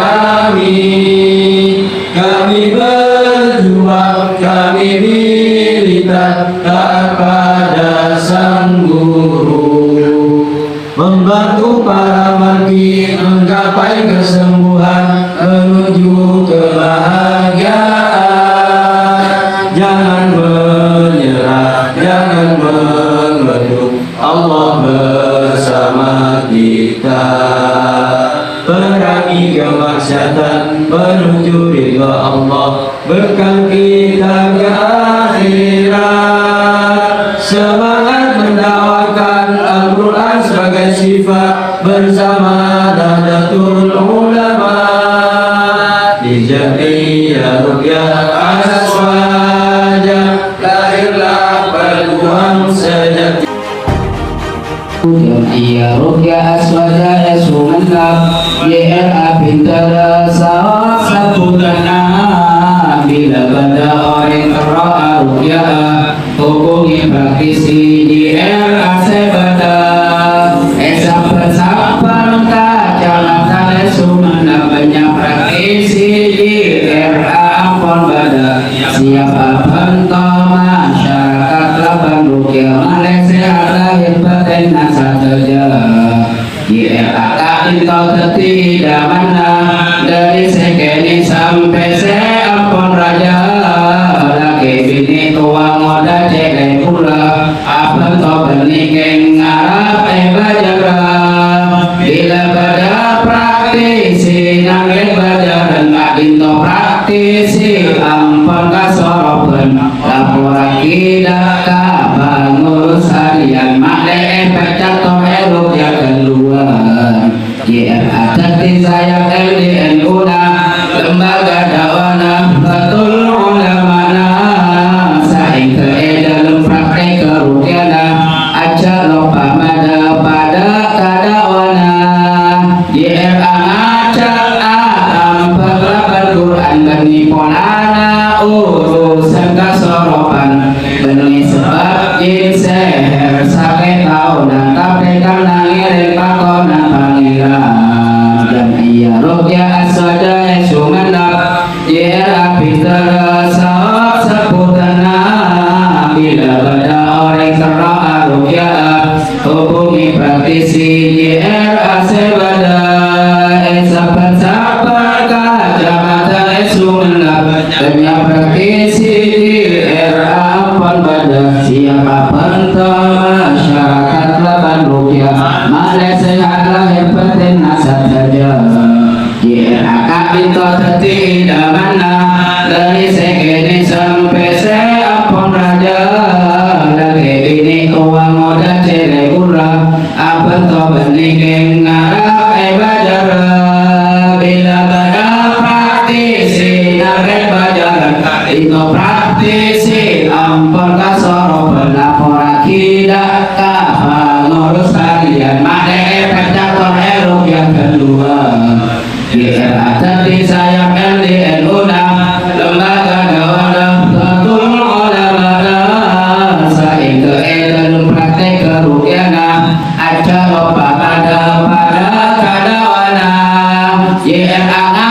kami berjuang, kami militan taat pada sang guru, membantu para margi menggapai kesembuhan menuju kebahagiaan. Jangan menyerah, jangan mengeluh, Allah bersama kita. Perangi kemaksiatan menuju ridha Allah, bekal kita ke akhirat. Semangat mendakwakan Al-Quran sebagai sifat bersama Nahdlatul Ulama di Jami'a Ruqyah Aswaja, lahirlah pejuang sejati. Jami'a Ruqyah Aswaja Sumenab YRA Bintara Sawab Sabutana bila pada orang terroa Ruqyah hubungi praktisi YRA Sebada Esa bersabar jangan tanda Sumenab banyak praktisi YRA Ampon Bada siapa bentuk masyarakat laban Ruqyah Malaysia lahir batin nasa kerja YRA Kau tidak mana dari sekeni sampai seampun raja laki bini tua moda cekek pula apa kau bernikeng ngarap bajara bila pada praktisi nangin bajaran makin to praktisi ampun kasoroben lapor akidah kabar ngurus harian makle pecat to elok ya keluar YRA Jati Sayang LDN lembaga dakwah Nahdlatul Ulama saing ke dalam praktek kerugiana aja lupa mada pada kadawana YRA ngajak tanpa kelapan Quran bani polana urusan kasoropan beni sebab jin seher sakit tahunan tapi karena ngiring pakonan pangeran Jami'a Ruqyah Aswaja Sumenab YRA Bintara Sawab Sabutana bila pada orang terroa Ruqyah hubungi praktisi YRA Sebada sabar kacamata Sumenab banyak praktisi YRA Ampon Bada siapa bentuk masyarakat laban Ruqyah Malaysia lahir batin nasab saja YRA Kabinto tidak mana dari sekini sampai seampun raja lagi bini tua moda cele ura apa to bening ngarap bajara bila pada praktisi narik bajaran itu praktisi ampun kasoro pelapor akidah kafal ngurus harian made pecator eruk yang kedua YRA Jati Sayang LDN lembaga dakwah Nahdlatul Ulama saing ke dalam praktek kerugiana aja lupa pada kadawana YRA